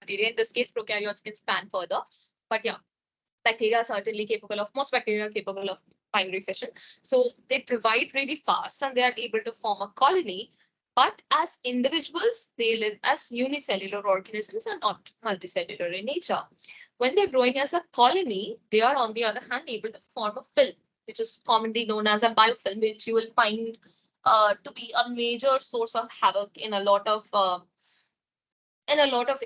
In this case, prokaryotes can span further. But yeah, bacteria are certainly capable of, most bacteria are capable of binary fission. So they divide really fast and they are able to form a colony. But as individuals, they live as unicellular organisms and not multicellular in nature. When they're growing as a colony, they are, on the other hand, able to form a film, which is commonly known as a biofilm, which you will find to be a major source of havoc in a lot of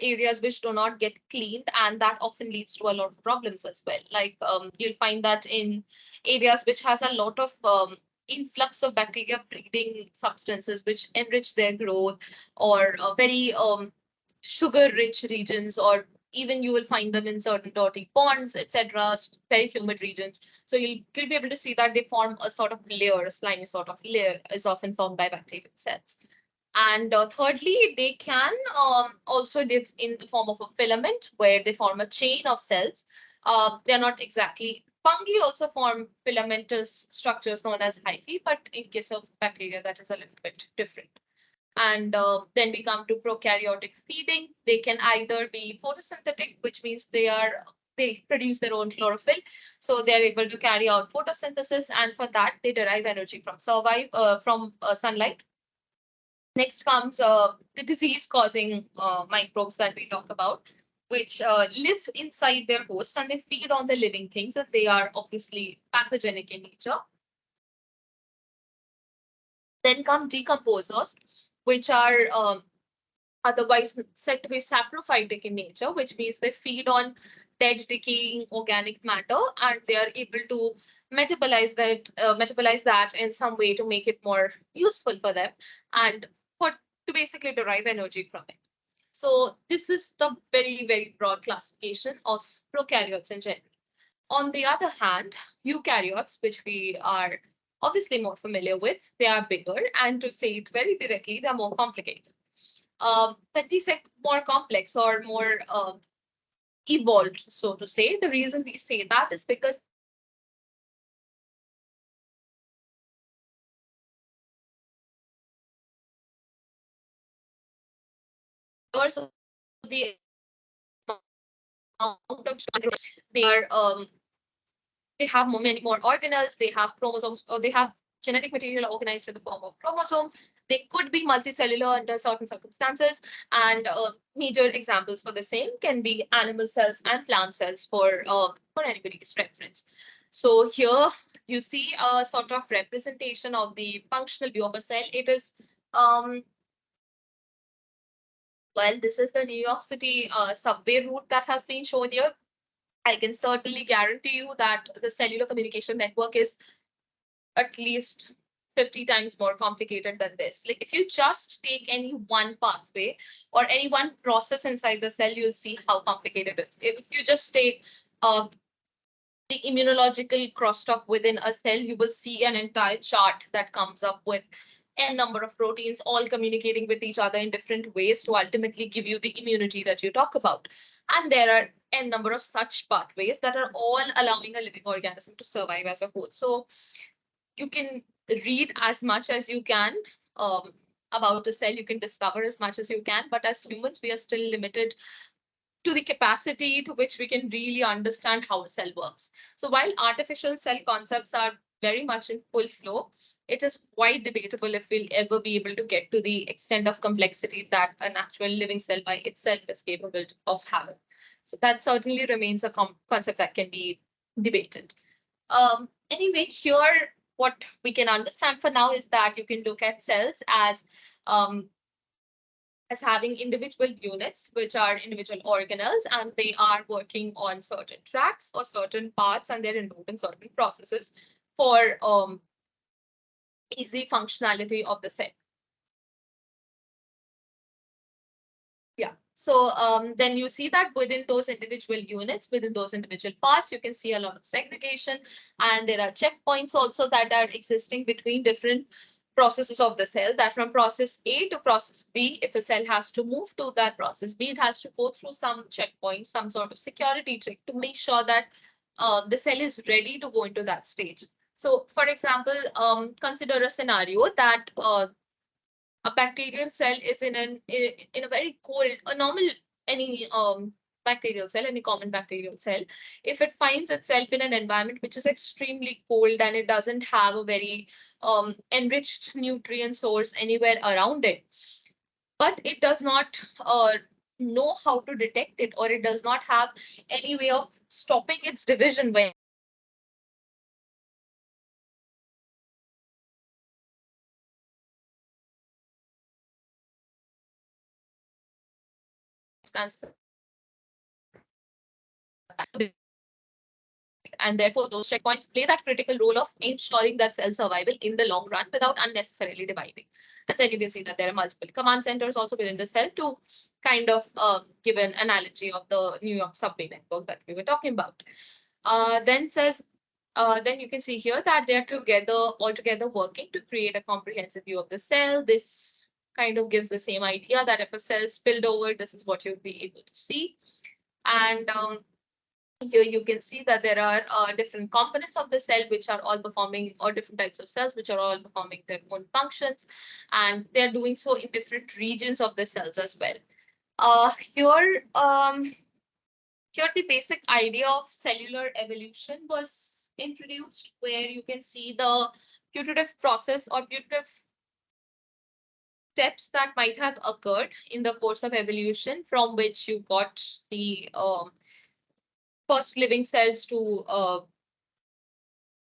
areas which do not get cleaned, and that often leads to a lot of problems as well. Like you'll find that in areas which has a lot of influx of bacteria breeding substances which enrich their growth, or very sugar rich regions, or even you will find them in certain dirty ponds, etc., very humid regions. So you'll be able to see that they form a sort of layer, a slimy sort of layer is often formed by bacterial cells. And thirdly, they can also live in the form of a filament where they form a chain of cells. They're not exactly, fungi also form filamentous structures known as hyphae, but in case of bacteria, that is a little bit different. And then we come to prokaryotic feeding. They can either be photosynthetic, which means they produce their own chlorophyll. So they're able to carry out photosynthesis, and for that, they derive energy from sunlight. Next comes the disease-causing microbes that we talk about, which live inside their host and they feed on the living things, and they are obviously pathogenic in nature. Then come decomposers, which are otherwise said to be saprophytic in nature, which means they feed on dead, decaying organic matter, and they are able to metabolize that in some way to make it more useful for them, and to basically derive energy from it. So this is the very, very broad classification of prokaryotes in general. On the other hand, eukaryotes, which we are obviously more familiar with, they are bigger, and to say it very directly, they're more complicated. When we say more complex or more evolved, so to say, the reason we say that is because the amount of they are they have many more organelles, they have chromosomes, or they have genetic material organized in the form of chromosomes. They could be multicellular under certain circumstances, and major examples for the same can be animal cells and plant cells for anybody's reference. So here you see a sort of representation of the functional view of a cell. It is well, this is the New York City subway route that has been shown here. I can certainly guarantee you that the cellular communication network is at least 50 times more complicated than this. Like if you just take any one pathway or any one process inside the cell, you'll see how complicated it is. If you just take the immunological crosstalk within a cell, you will see an entire chart that comes up with n number of proteins all communicating with each other in different ways to ultimately give you the immunity that you talk about. And there are n number of such pathways that are all allowing a living organism to survive as a whole. So you can read as much as you can about a cell, you can discover as much as you can, but as humans, we are still limited to the capacity to which we can really understand how a cell works. So while artificial cell concepts are very much in full flow, it is quite debatable if we'll ever be able to get to the extent of complexity that an actual living cell by itself is capable of having. So that certainly remains a concept that can be debated. Anyway, here what we can understand for now is that you can look at cells as having individual units, which are individual organelles, and they are working on certain tracks or certain parts, and they're involved in certain processes for easy functionality of the cell. Yeah. So then you see that within those individual units, within those individual parts, you can see a lot of segregation, and there are checkpoints also that are existing between different processes of the cell, that from process A to process B, if a cell has to move to that process B, it has to go through some checkpoints, some sort of security check to make sure that the cell is ready to go into that stage. So for example, consider a scenario that A bacterial cell is in a very cold, a normal, any bacterial cell, any common bacterial cell, if it finds itself in an environment which is extremely cold and it doesn't have a very enriched nutrient source anywhere around it, but it does not know how to detect it, or it does not have any way of stopping its division when circumstances, and therefore those checkpoints play that critical role of ensuring that cell survival in the long run without unnecessarily dividing. And then you can see that there are multiple command centers also within the cell to kind of give an analogy of the New York subway network that we were talking about. Then you can see here that they're all together working to create a comprehensive view of the cell. This kind of gives the same idea that if a cell spilled over, this is what you'll be able to see. And here you can see that there are different components of the cell which are all performing, or different types of cells which are all performing their own functions, and they're doing so in different regions of the cells as well. Here the basic idea of cellular evolution was introduced, where you can see the putative process or putative steps that might have occurred in the course of evolution, from which you got the first living cells to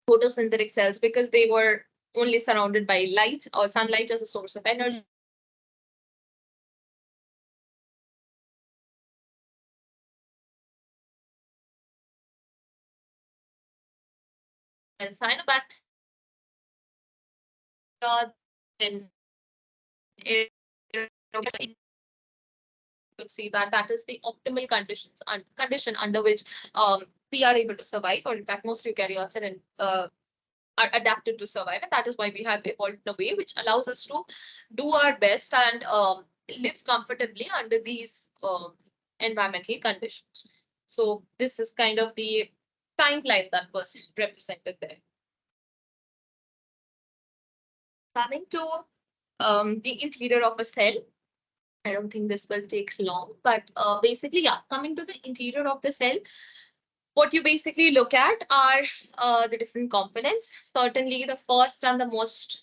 photosynthetic cells, because they were only surrounded by light or sunlight as a source of energy. And cyanobacteria, then it, you'll see that that is the optimal condition under which we are able to survive, or in fact most eukaryotes are adapted to survive, and that is why we have evolved in a way which allows us to do our best and live comfortably under these environmental conditions. So this is kind of the timeline that was represented there. Coming to the interior of a cell, I don't think this will take long, but basically, yeah, coming to the interior of the cell, what you basically look at are the different components. Certainly, the first and the most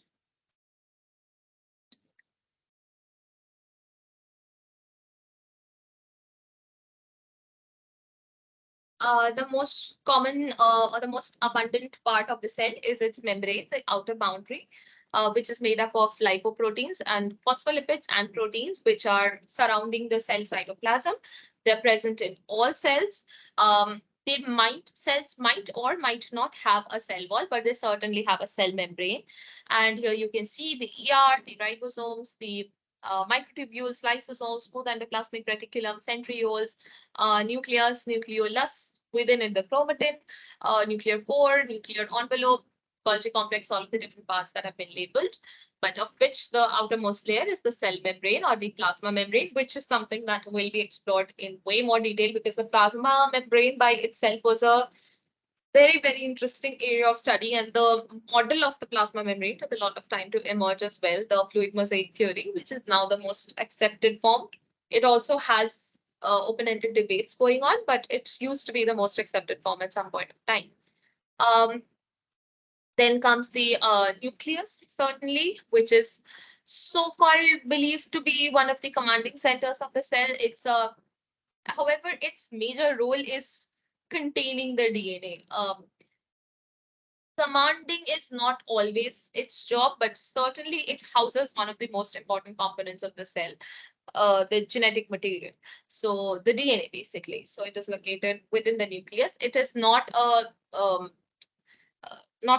common or the most abundant part of the cell is its membrane, the outer boundary, which is made up of lipoproteins and phospholipids and proteins, which are surrounding the cell cytoplasm. They're present in all cells. Cells might or might not have a cell wall, but they certainly have a cell membrane. And here you can see the ER, the ribosomes, the microtubules, lysosomes, smooth endoplasmic reticulum, centrioles, nucleus, nucleolus, within it the chromatin, nuclear pore, nuclear envelope, Golgi complex, all of the different parts that have been labeled, but of which the outermost layer is the cell membrane or the plasma membrane, which is something that will be explored in way more detail, because the plasma membrane by itself was a very, very interesting area of study, and the model of the plasma membrane took a lot of time to emerge as well. The fluid mosaic theory, which is now the most accepted form. It also has open-ended debates going on, but it used to be the most accepted form at some point of time. Then comes the nucleus, certainly, which is so-called believed to be one of the commanding centers of the cell. However, its major role is containing the DNA. Commanding is not always its job, but certainly it houses one of the most important components of the cell, the genetic material. So the DNA, basically. So it is located within the nucleus. It is not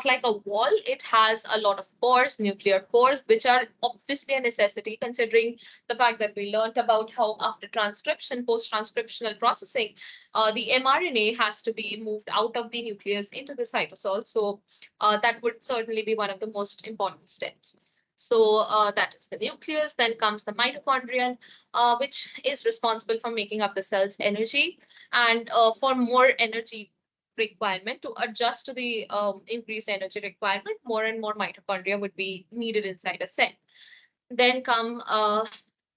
like a wall. It has a lot of pores, nuclear pores, which are obviously a necessity, considering the fact that we learned about how after transcription, post-transcriptional processing, the mRNA has to be moved out of the nucleus into the cytosol. So that would certainly be one of the most important steps. So that is the nucleus. Then comes the mitochondrion, which is responsible for making up the cell's energy. And for more energy requirement, to adjust to the increased energy requirement, more and more mitochondria would be needed inside a cell. Then come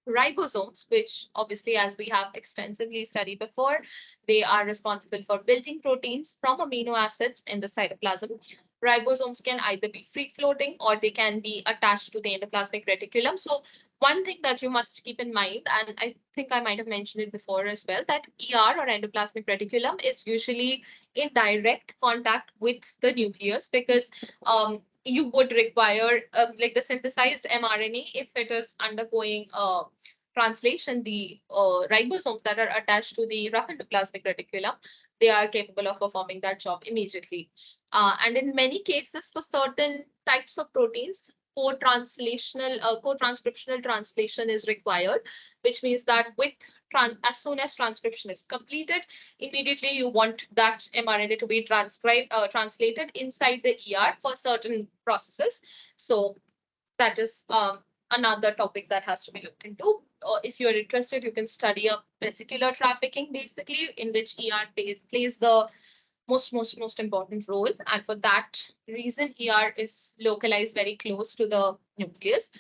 ribosomes, which obviously, as we have extensively studied before, they are responsible for building proteins from amino acids in the cytoplasm. Ribosomes can either be free floating or they can be attached to the endoplasmic reticulum. So one thing that you must keep in mind, and I think I might have mentioned it before as well, that ER or endoplasmic reticulum is usually in direct contact with the nucleus, because you would require like the synthesized mRNA, if it is undergoing translation, the ribosomes that are attached to the rough endoplasmic reticulum, they are capable of performing that job immediately. And in many cases, for certain types of proteins, co-transcriptional translation is required, which means that as soon as transcription is completed, immediately you want that mRNA to be translated inside the ER for certain processes. So that is another topic that has to be looked into. If you're interested, you can study a vesicular trafficking, basically, in which ER plays the most important role. And for that reason, ER is localized very close to the nucleus,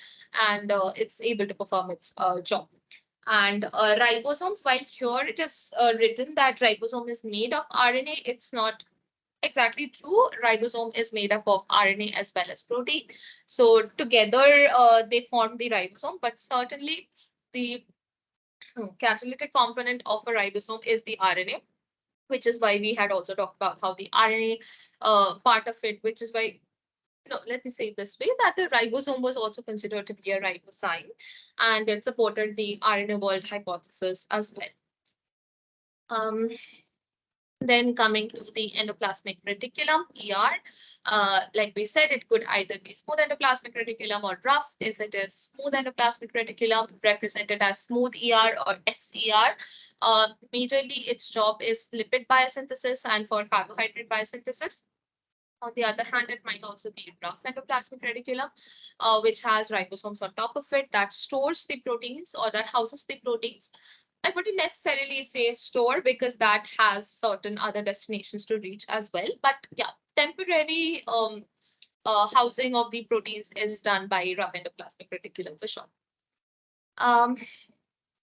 and it's able to perform its job. And ribosomes, while here it is written that ribosome is made of RNA, it's not exactly true. Ribosome is made up of RNA as well as protein. So together they form the ribosome, but certainly the catalytic component of a ribosome is the RNA, which is why we had also talked about how the RNA part of it, which is why, no, let me say it this way, that the ribosome was also considered to be a ribozyme, and it supported the RNA world hypothesis as well. Then coming to the endoplasmic reticulum, ER, like we said, it could either be smooth endoplasmic reticulum or rough. If it is smooth endoplasmic reticulum, represented as smooth ER or SER, majorly its job is lipid biosynthesis and for carbohydrate biosynthesis. On the other hand, it might also be rough endoplasmic reticulum, which has ribosomes on top of it that stores the proteins or that houses the proteins. I wouldn't necessarily say store, because that has certain other destinations to reach as well. But yeah, temporary housing of the proteins is done by rough endoplasmic reticulum for sure. Um,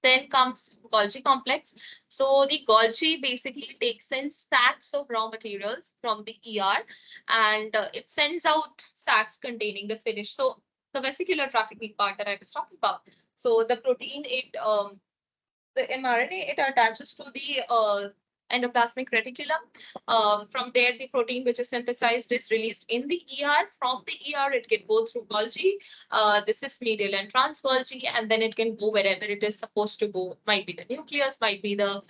then comes Golgi complex. So the Golgi basically takes in stacks of raw materials from the ER, and it sends out stacks containing the finished. So the vesicular trafficking part that I was talking about. So the protein, the mRNA, it attaches to the endoplasmic reticulum. From there, the protein which is synthesized is released in the ER. From the ER, it can go through Golgi. This is medial and trans Golgi, and then it can go wherever it is supposed to go. Might be the nucleus, might be the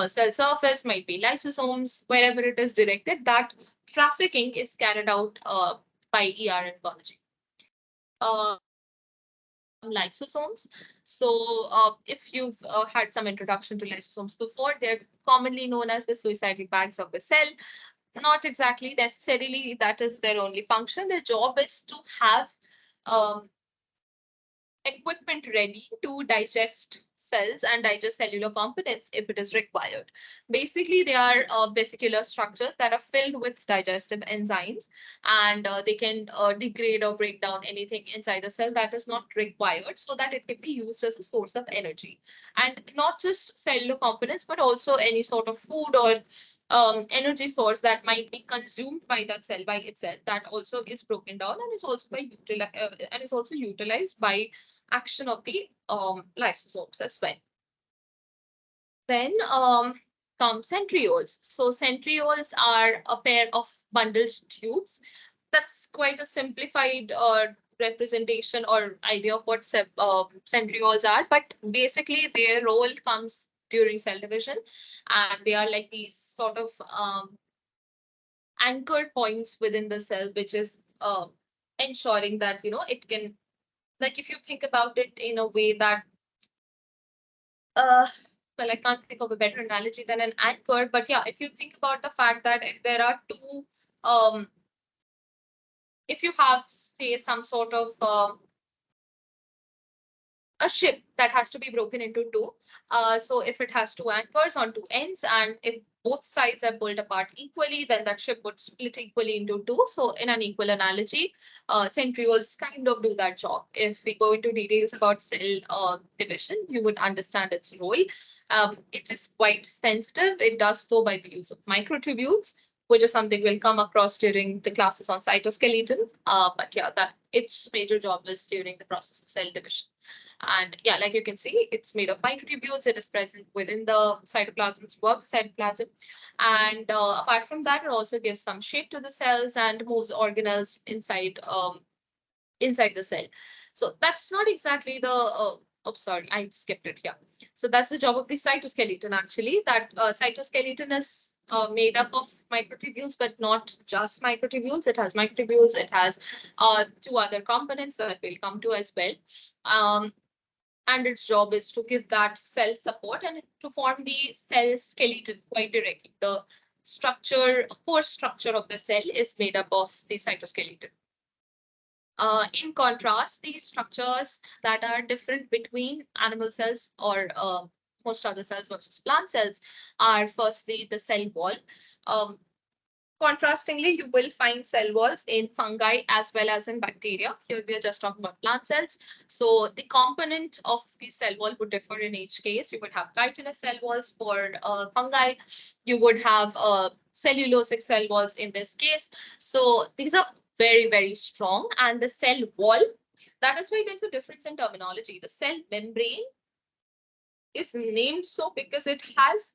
cell surface, might be lysosomes, wherever it is directed. That trafficking is carried out by ER and Golgi. Lysosomes. So if you've had some introduction to lysosomes before, they're commonly known as the suicidal bags of the cell. Not exactly necessarily that is their only function. Their job is to have um, equipment ready to digest cells and digest cellular components if it is required. Basically, they are vesicular structures that are filled with digestive enzymes, and they can degrade or break down anything inside the cell that is not required, so that it can be used as a source of energy. And not just cellular components, but also any sort of food or energy source that might be consumed by that cell by itself, that also is broken down and is also utilized by action of the lysosomes as well. Then come centrioles. So centrioles are a pair of bundled tubes. That's quite a simplified representation or idea of what centrioles are, but basically their role comes during cell division, and they are like these sort of anchored points within the cell, which is ensuring that, it can, like, if you think about it in a way that uh well, I can't think of a better analogy than an anchor, but yeah, if you think about the fact that there are two if you have, say, some sort of a ship that has to be broken into two. So if it has two anchors on two ends, and if both sides are pulled apart equally, then that ship would split equally into two. So in an equal analogy, centrioles kind of do that job. If we go into details about cell division, you would understand its role. It is quite sensitive. It does so by the use of microtubules, which is something we'll come across during the classes on cytoskeleton. But yeah, that its major job is during the process of cell division. And yeah, like you can see, it's made of microtubules. It is present within the cytoplasm throughout the cytoplasm. And apart from that, it also gives some shape to the cells and moves organelles inside the cell. So that's not exactly the oh, sorry, I skipped it here. So that's the job of the cytoskeleton, actually. That cytoskeleton is made up of microtubules, but not just microtubules. It has microtubules. It has two other components that we'll come to as well. Um, and its job is to give that cell support and to form the cell skeleton quite directly. The core structure of the cell is made up of the cytoskeleton. In contrast, these structures that are different between animal cells or most other cells versus plant cells are firstly the cell wall. Um, Contrastingly, you will find cell walls in fungi as well as in bacteria. Here we are just talking about plant cells. So the component of the cell wall would differ in each case. You would have chitinous cell walls for fungi. You would have cellulosic cell walls in this case. So these are very, very strong. And the cell wall, that is why there's a difference in terminology. The cell membrane is named so because it has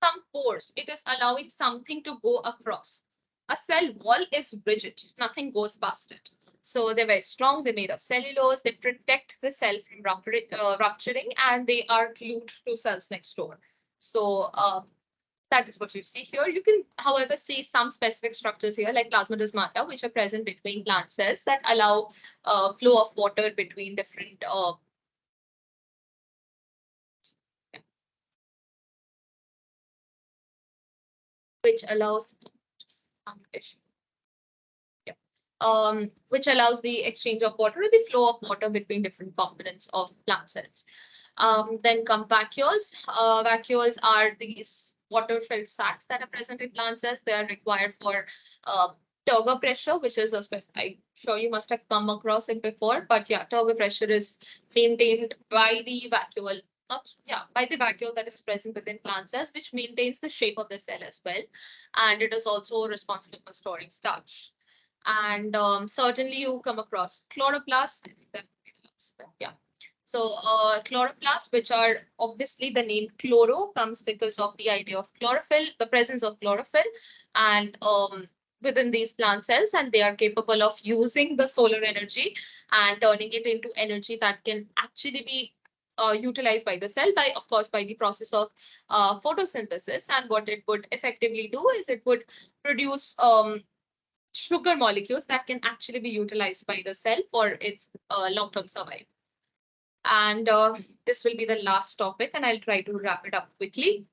some pores. It is allowing something to go across. A cell wall is rigid. Nothing goes past it. So they're very strong. They're made of cellulose. They protect the cell from rupturing, and they are glued to cells next door. So that is what you see here. You can, however, see some specific structures here, like plasmodesmata, which are present between plant cells that allow flow of water between different which allows some tissue. Yeah. Which allows the exchange of water or the flow of water between different components of plant cells. Then come vacuoles. Vacuoles are these water-filled sacs that are present in plant cells. They are required for turgor pressure, which is a specific. I'm sure you must have come across it before, but yeah, turgor pressure is maintained by the vacuole. Not, yeah, by the vacuole that is present within plant cells, which maintains the shape of the cell as well. And it is also responsible for storing starch. And certainly you come across chloroplasts. Yeah. So chloroplasts, which are obviously the name chloro comes because of the idea of chlorophyll, the presence of chlorophyll, and within these plant cells, and they are capable of using the solar energy and turning it into energy that can actually be utilized by the cell by, of course, by the process of photosynthesis. And what it would effectively do is it would produce sugar molecules that can actually be utilized by the cell for its long-term survival. And this will be the last topic, and I'll try to wrap it up quickly.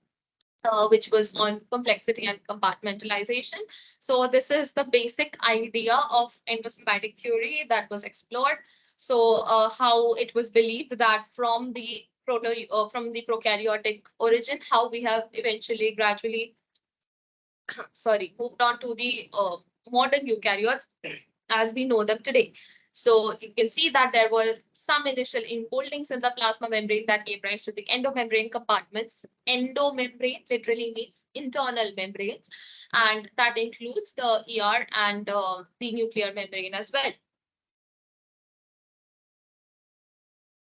Which was on complexity and compartmentalization. So this is the basic idea of endosymbiotic theory that was explored. So how it was believed that from the prokaryotic origin, how we have eventually gradually moved on to the modern eukaryotes as we know them today. So you can see that there were some initial enfoldings in the plasma membrane that gave rise to the endomembrane compartments. Endomembrane literally means internal membranes, and that includes the ER and the nuclear membrane as well.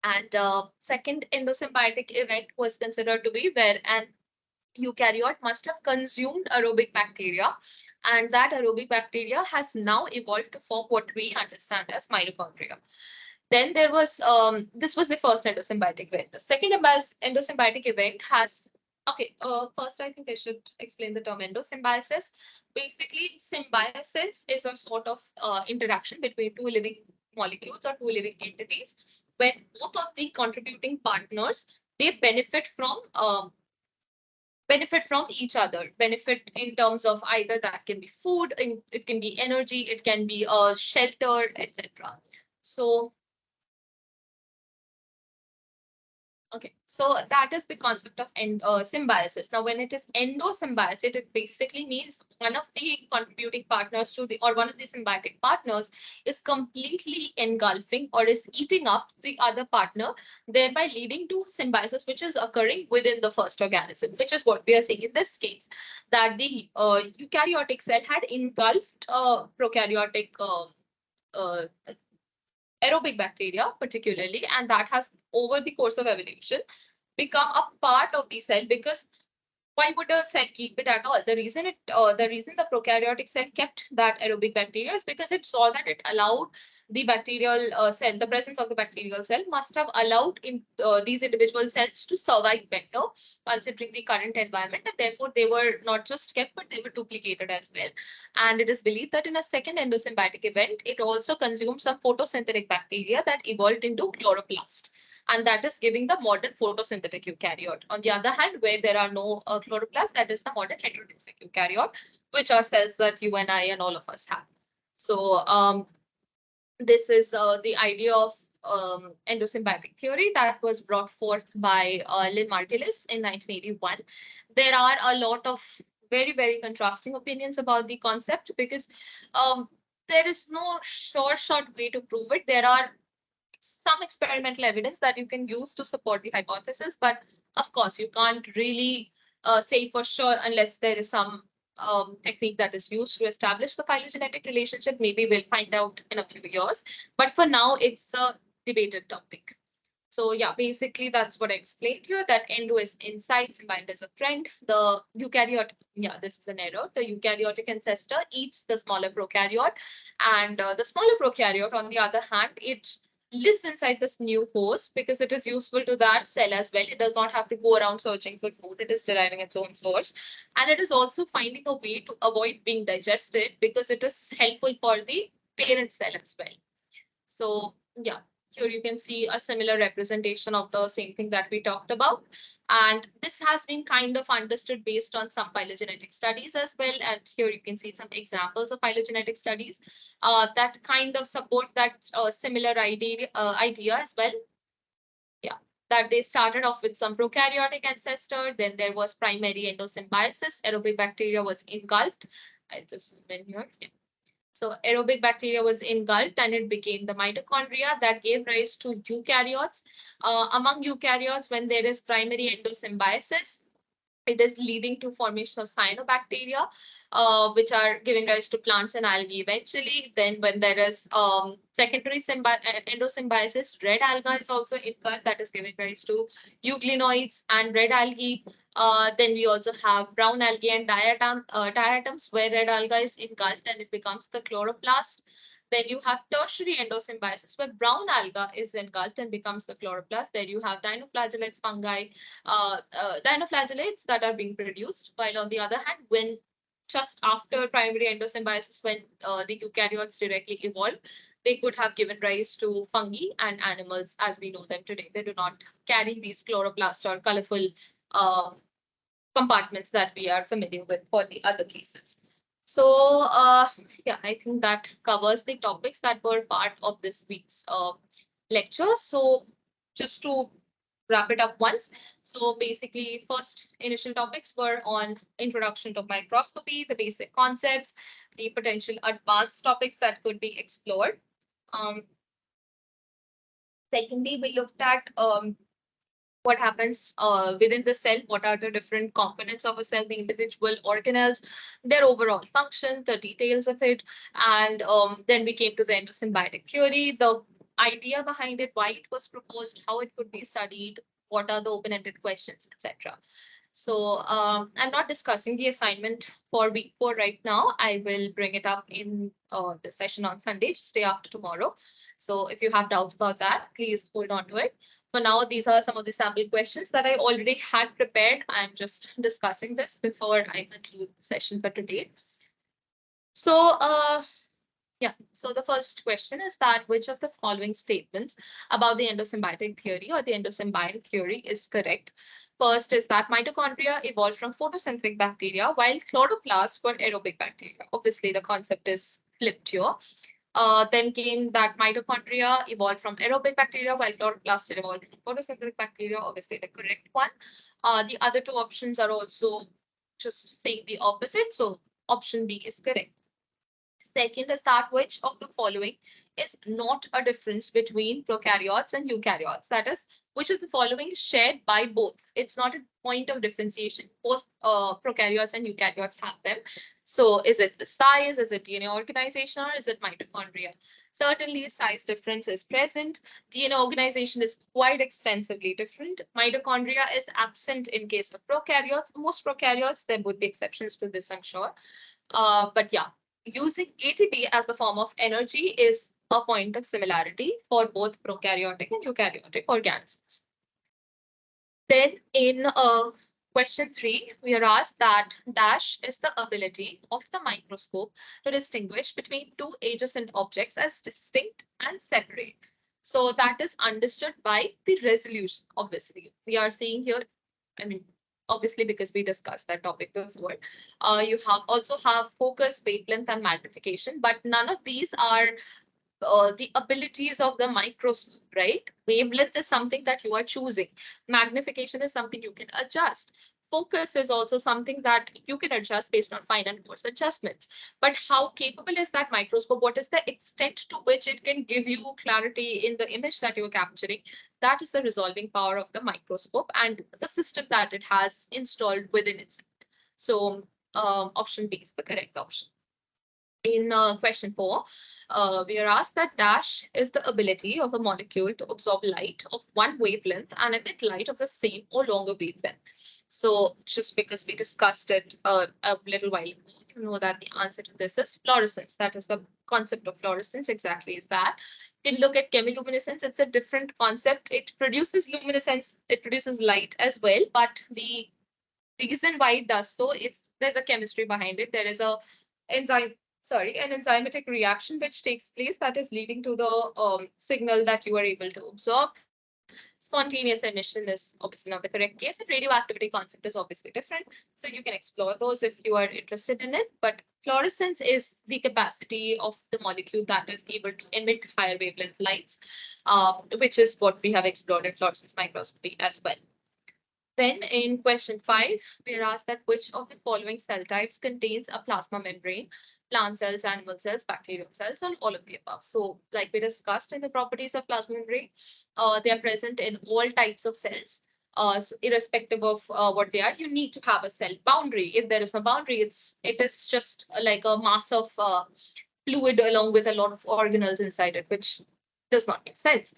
And second endosymbiotic event was considered to be where an eukaryote must have consumed aerobic bacteria, and that aerobic bacteria has now evolved to form what we understand as mitochondria. Then there was, this was the first endosymbiotic event. The second endosymbiotic event has, okay, first I think I should explain the term endosymbiosis. Basically, symbiosis is a sort of interaction between two living molecules or two living entities when both of the contributing partners, they benefit from each other, benefit in terms of either that can be food, it can be energy, it can be shelter, etc. So Okay, so that is the concept of symbiosis. Now, when it is endosymbiosis, it basically means one of the contributing partners to the, or one of the symbiotic partners is completely engulfing or is eating up the other partner, thereby leading to symbiosis, which is occurring within the first organism, which is what we are seeing in this case, that the eukaryotic cell had engulfed prokaryotic uh, aerobic bacteria particularly, and that has over the course of evolution become a part of the cell. Because why would a cell keep it at all? The reason the prokaryotic cell kept that aerobic bacteria is because it saw that it allowed the bacterial cell, the presence of the bacterial cell must have allowed these individual cells to survive better considering the current environment, and therefore they were not just kept but they were duplicated as well. And it is believed that in a second endosymbiotic event, it also consumed some photosynthetic bacteria that evolved into chloroplast, and that is giving the modern photosynthetic eukaryote. On the other hand, where there are no chloroplasts, that is the modern heterotrophic eukaryote, which are cells that you and I and all of us have. So this is the idea of endosymbiotic theory that was brought forth by Lynn Margulis in 1981. There are a lot of very, very contrasting opinions about the concept because um, there is no short way to prove it. There are some experimental evidence that you can use to support the hypothesis, but of course, you can't really say for sure unless there is some technique that is used to establish the phylogenetic relationship. Maybe we'll find out in a few years, but for now, it's a debated topic. So yeah, basically that's what I explained here, that endo is inside, symbiote is a friend. The eukaryote, yeah, this is an error. The eukaryotic ancestor eats the smaller prokaryote, and the smaller prokaryote, on the other hand, it lives inside this new host because it is useful to that cell as well. It does not have to go around searching for food. It is deriving its own source. And it is also finding a way to avoid being digested because it is helpful for the parent cell as well. So yeah, here you can see a similar representation of the same thing that we talked about. And this has been kind of understood based on some phylogenetic studies as well. And here you can see some examples of phylogenetic studies that kind of support that similar idea as well. Yeah, that they started off with some prokaryotic ancestor, then there was primary endosymbiosis, aerobic bacteria was engulfed. I'll just zoom in here. Yeah. So aerobic bacteria was engulfed and it became the mitochondria that gave rise to eukaryotes. Among eukaryotes, when there is primary endosymbiosis, it is leading to formation of cyanobacteria, which are giving rise to plants and algae eventually. Then when there is secondary endosymbiosis, red alga is also engulfed, that is giving rise to euglenoids and red algae. Then we also have brown algae and diatoms, where red alga is engulfed and it becomes the chloroplast. Then you have tertiary endosymbiosis, where brown alga is engulfed and becomes the chloroplast. There you have dinoflagellates, fungi, dinoflagellates that are being produced. While on the other hand, when just after primary endosymbiosis, when the eukaryotes directly evolved, they could have given rise to fungi and animals as we know them today. They do not carry these chloroplast or colorful uh, compartments that we are familiar with for the other cases. So yeah, I think that covers the topics that were part of this week's lecture. So just to wrap it up once. So basically, first initial topics were on introduction to microscopy, the basic concepts, the potential advanced topics that could be explored. Um, Secondly, we looked at what happens within the cell, what are the different components of a cell, the individual organelles, their overall function, the details of it. And then we came to the endosymbiotic theory, the idea behind it, why it was proposed, how it could be studied, what are the open-ended questions, etc. So I'm not discussing the assignment for week 4 right now. I will bring it up in the session on Sunday, just day after tomorrow. So if you have doubts about that, please hold on to it. For now, these are some of the sample questions that I already had prepared. I'm just discussing this before I conclude the session for today. So yeah, so the first question is that which of the following statements about the endosymbiotic theory or the endosymbiotic theory is correct? First is that mitochondria evolved from photosynthetic bacteria while chloroplasts were aerobic bacteria. Obviously, the concept is flipped here. Then came that mitochondria evolved from aerobic bacteria, while chloroplast evolved from photosynthetic bacteria, obviously the correct one. The other two options are also just saying the opposite. So option B is correct. Second is that which of the following is not a difference between prokaryotes and eukaryotes? That is, which of the following is shared by both? It's not a point of differentiation. Both prokaryotes and eukaryotes have them. So is it the size, is it DNA organization, or is it mitochondria? Certainly, size difference is present. DNA organization is quite extensively different. Mitochondria is absent in case of prokaryotes. Most prokaryotes, there would be exceptions to this, I'm sure. But yeah, using ATP as the form of energy is a point of similarity for both prokaryotic and eukaryotic organisms. Then in question 3, we are asked that dash is the ability of the microscope to distinguish between two adjacent objects as distinct and separate. So that is understood by the resolution, obviously. We are seeing here, I mean, obviously because we discussed that topic before. You have also have focus, wavelength, and magnification, but none of these are the abilities of the microscope, right? Wavelength is something that you are choosing. Magnification is something you can adjust. Focus is also something that you can adjust based on fine and coarse adjustments. But how capable is that microscope? What is the extent to which it can give you clarity in the image that you're capturing? That is the resolving power of the microscope and the system that it has installed within itself. So option B is the correct option. In question 4, we are asked that dash is the ability of a molecule to absorb light of one wavelength and emit light of the same or longer wavelength. So just because we discussed it a little while ago, you know that the answer to this is fluorescence. That is the concept of fluorescence exactly is that. You can look at chemiluminescence. It's a different concept. It produces luminescence. It produces light as well. But the reason why it does so is there's a chemistry behind it. There is a enzyme an enzymatic reaction which takes place that is leading to the signal that you are able to observe. Spontaneous emission is obviously not the correct case, and radioactivity concept is obviously different. So you can explore those if you are interested in it. But fluorescence is the capacity of the molecule that is able to emit higher wavelength lights, which is what we have explored in fluorescence microscopy as well. Then in question 5, we are asked that which of the following cell types contains a plasma membrane? Plant cells, animal cells, bacterial cells, or all of the above. So like we discussed in the properties of plasma membrane, they are present in all types of cells. So irrespective of what they are, you need to have a cell boundary. If there is no boundary, it is just like a mass of fluid along with a lot of organelles inside it, which does not make sense.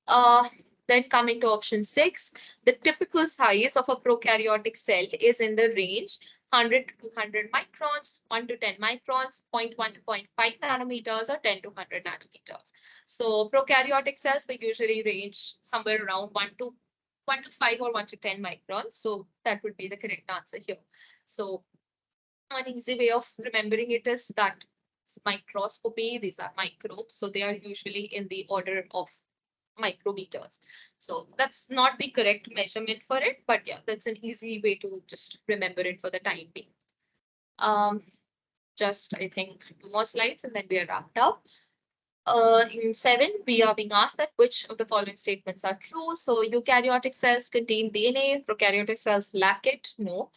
Uh, then coming to option 6, the typical size of a prokaryotic cell is in the range 100 to 200 microns, 1 to 10 microns, 0.1 to 0.5 nanometers, or 10 to 100 nanometers. So prokaryotic cells, they usually range somewhere around 1 to 5 or 1 to 10 microns. So that would be the correct answer here. So an easy way of remembering it is that it's microscopy, these are microbes. So they are usually in the order of micrometers. So that's not the correct measurement for it, but yeah, that's an easy way to just remember it for the time being. Just I think 2 more slides and then we are wrapped up. In 7, we are being asked that which of the following statements are true. So eukaryotic cells contain DNA, prokaryotic cells lack it. No.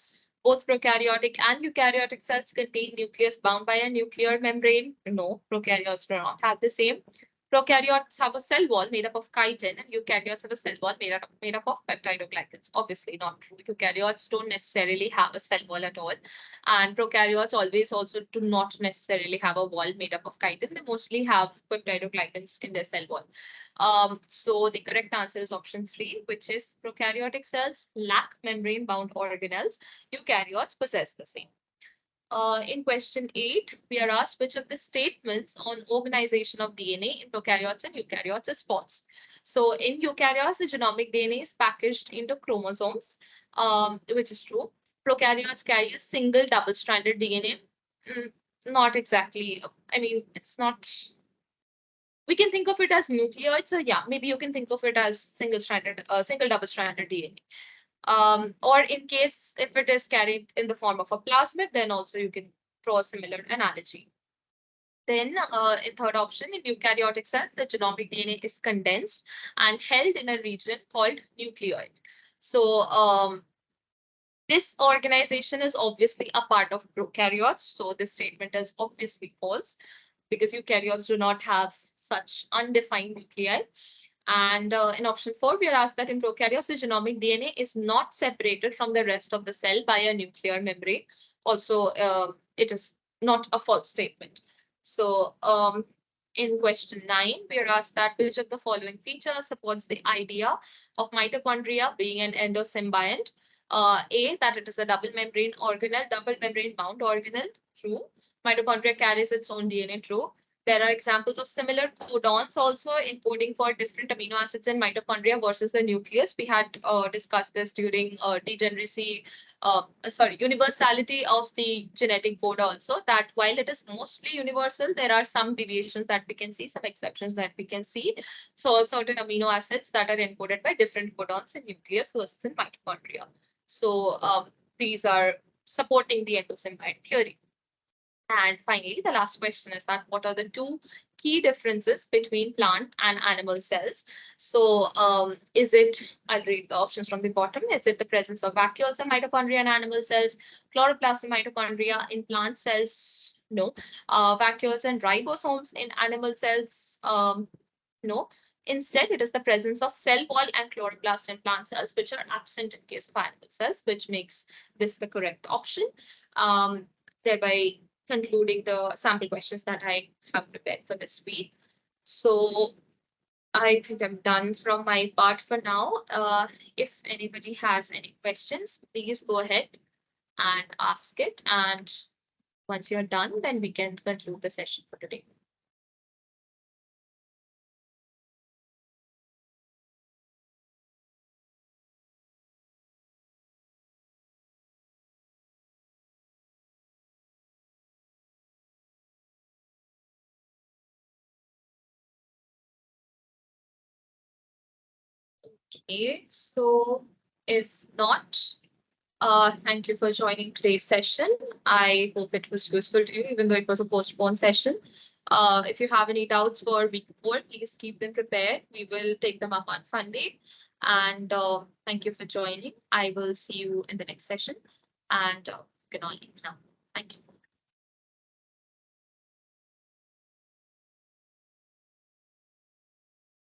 Both prokaryotic and eukaryotic cells contain nucleus bound by a nuclear membrane. No, prokaryotes do not have the same. Prokaryotes have a cell wall made up of chitin, and eukaryotes have a cell wall made up of peptidoglycans. Obviously not true. Eukaryotes don't necessarily have a cell wall at all. And prokaryotes always also do not necessarily have a wall made up of chitin. They mostly have peptidoglycans in their cell wall. So the correct answer is option 3, which is prokaryotic cells lack membrane-bound organelles. Eukaryotes possess the same. In question 8, we are asked which of the statements on organization of DNA in prokaryotes and eukaryotes is false. So in eukaryotes, the genomic DNA is packaged into chromosomes, which is true. Prokaryotes carry a single double-stranded DNA. Not exactly. I mean, it's not. We can think of it as nucleoids. So yeah, maybe you can think of it as single double-stranded DNA. Or in case if it is carried in the form of a plasmid, then also you can draw a similar analogy. Then in third option, in eukaryotic cells, the genomic DNA is condensed and held in a region called nucleoid. So this organization is obviously a part of prokaryotes. So this statement is obviously false because eukaryotes do not have such undefined nuclei. And in option 4, we are asked that in prokaryotes, the genomic DNA is not separated from the rest of the cell by a nuclear membrane. Also, it is not a false statement. So in question 9, we are asked that which of the following features supports the idea of mitochondria being an endosymbiont? A, that it is a double membrane organelle, double membrane bound organelle, true. Mitochondria carries its own DNA, true. There are examples of similar codons also encoding for different amino acids in mitochondria versus the nucleus. We had discussed this during universality of the genetic code also, that while it is mostly universal, there are some deviations that we can see, some exceptions that we can see for certain amino acids that are encoded by different codons in nucleus versus in mitochondria. So these are supporting the endosymbiont theory. And finally, the last question is that what are the two key differences between plant and animal cells? So is it, I'll read the options from the bottom. Is it the presence of vacuoles in mitochondria in animal cells, chloroplast in mitochondria in plant cells? No. Vacuoles and ribosomes in animal cells? No. Instead, it is the presence of cell wall and chloroplast in plant cells, which are absent in case of animal cells, which makes this the correct option. Thereby concluding the sample questions that I have prepared for this week. So I think I'm done from my part for now. If anybody has any questions, please go ahead and ask it. And once you're done, then we can conclude the session for today. Okay, so if not, thank you for joining today's session. I hope it was useful to you, even though it was a postponed session. If you have any doubts for week 4, please keep them prepared. We will take them up on Sunday. And thank you for joining. I will see you in the next session. And you can all leave now. Thank you.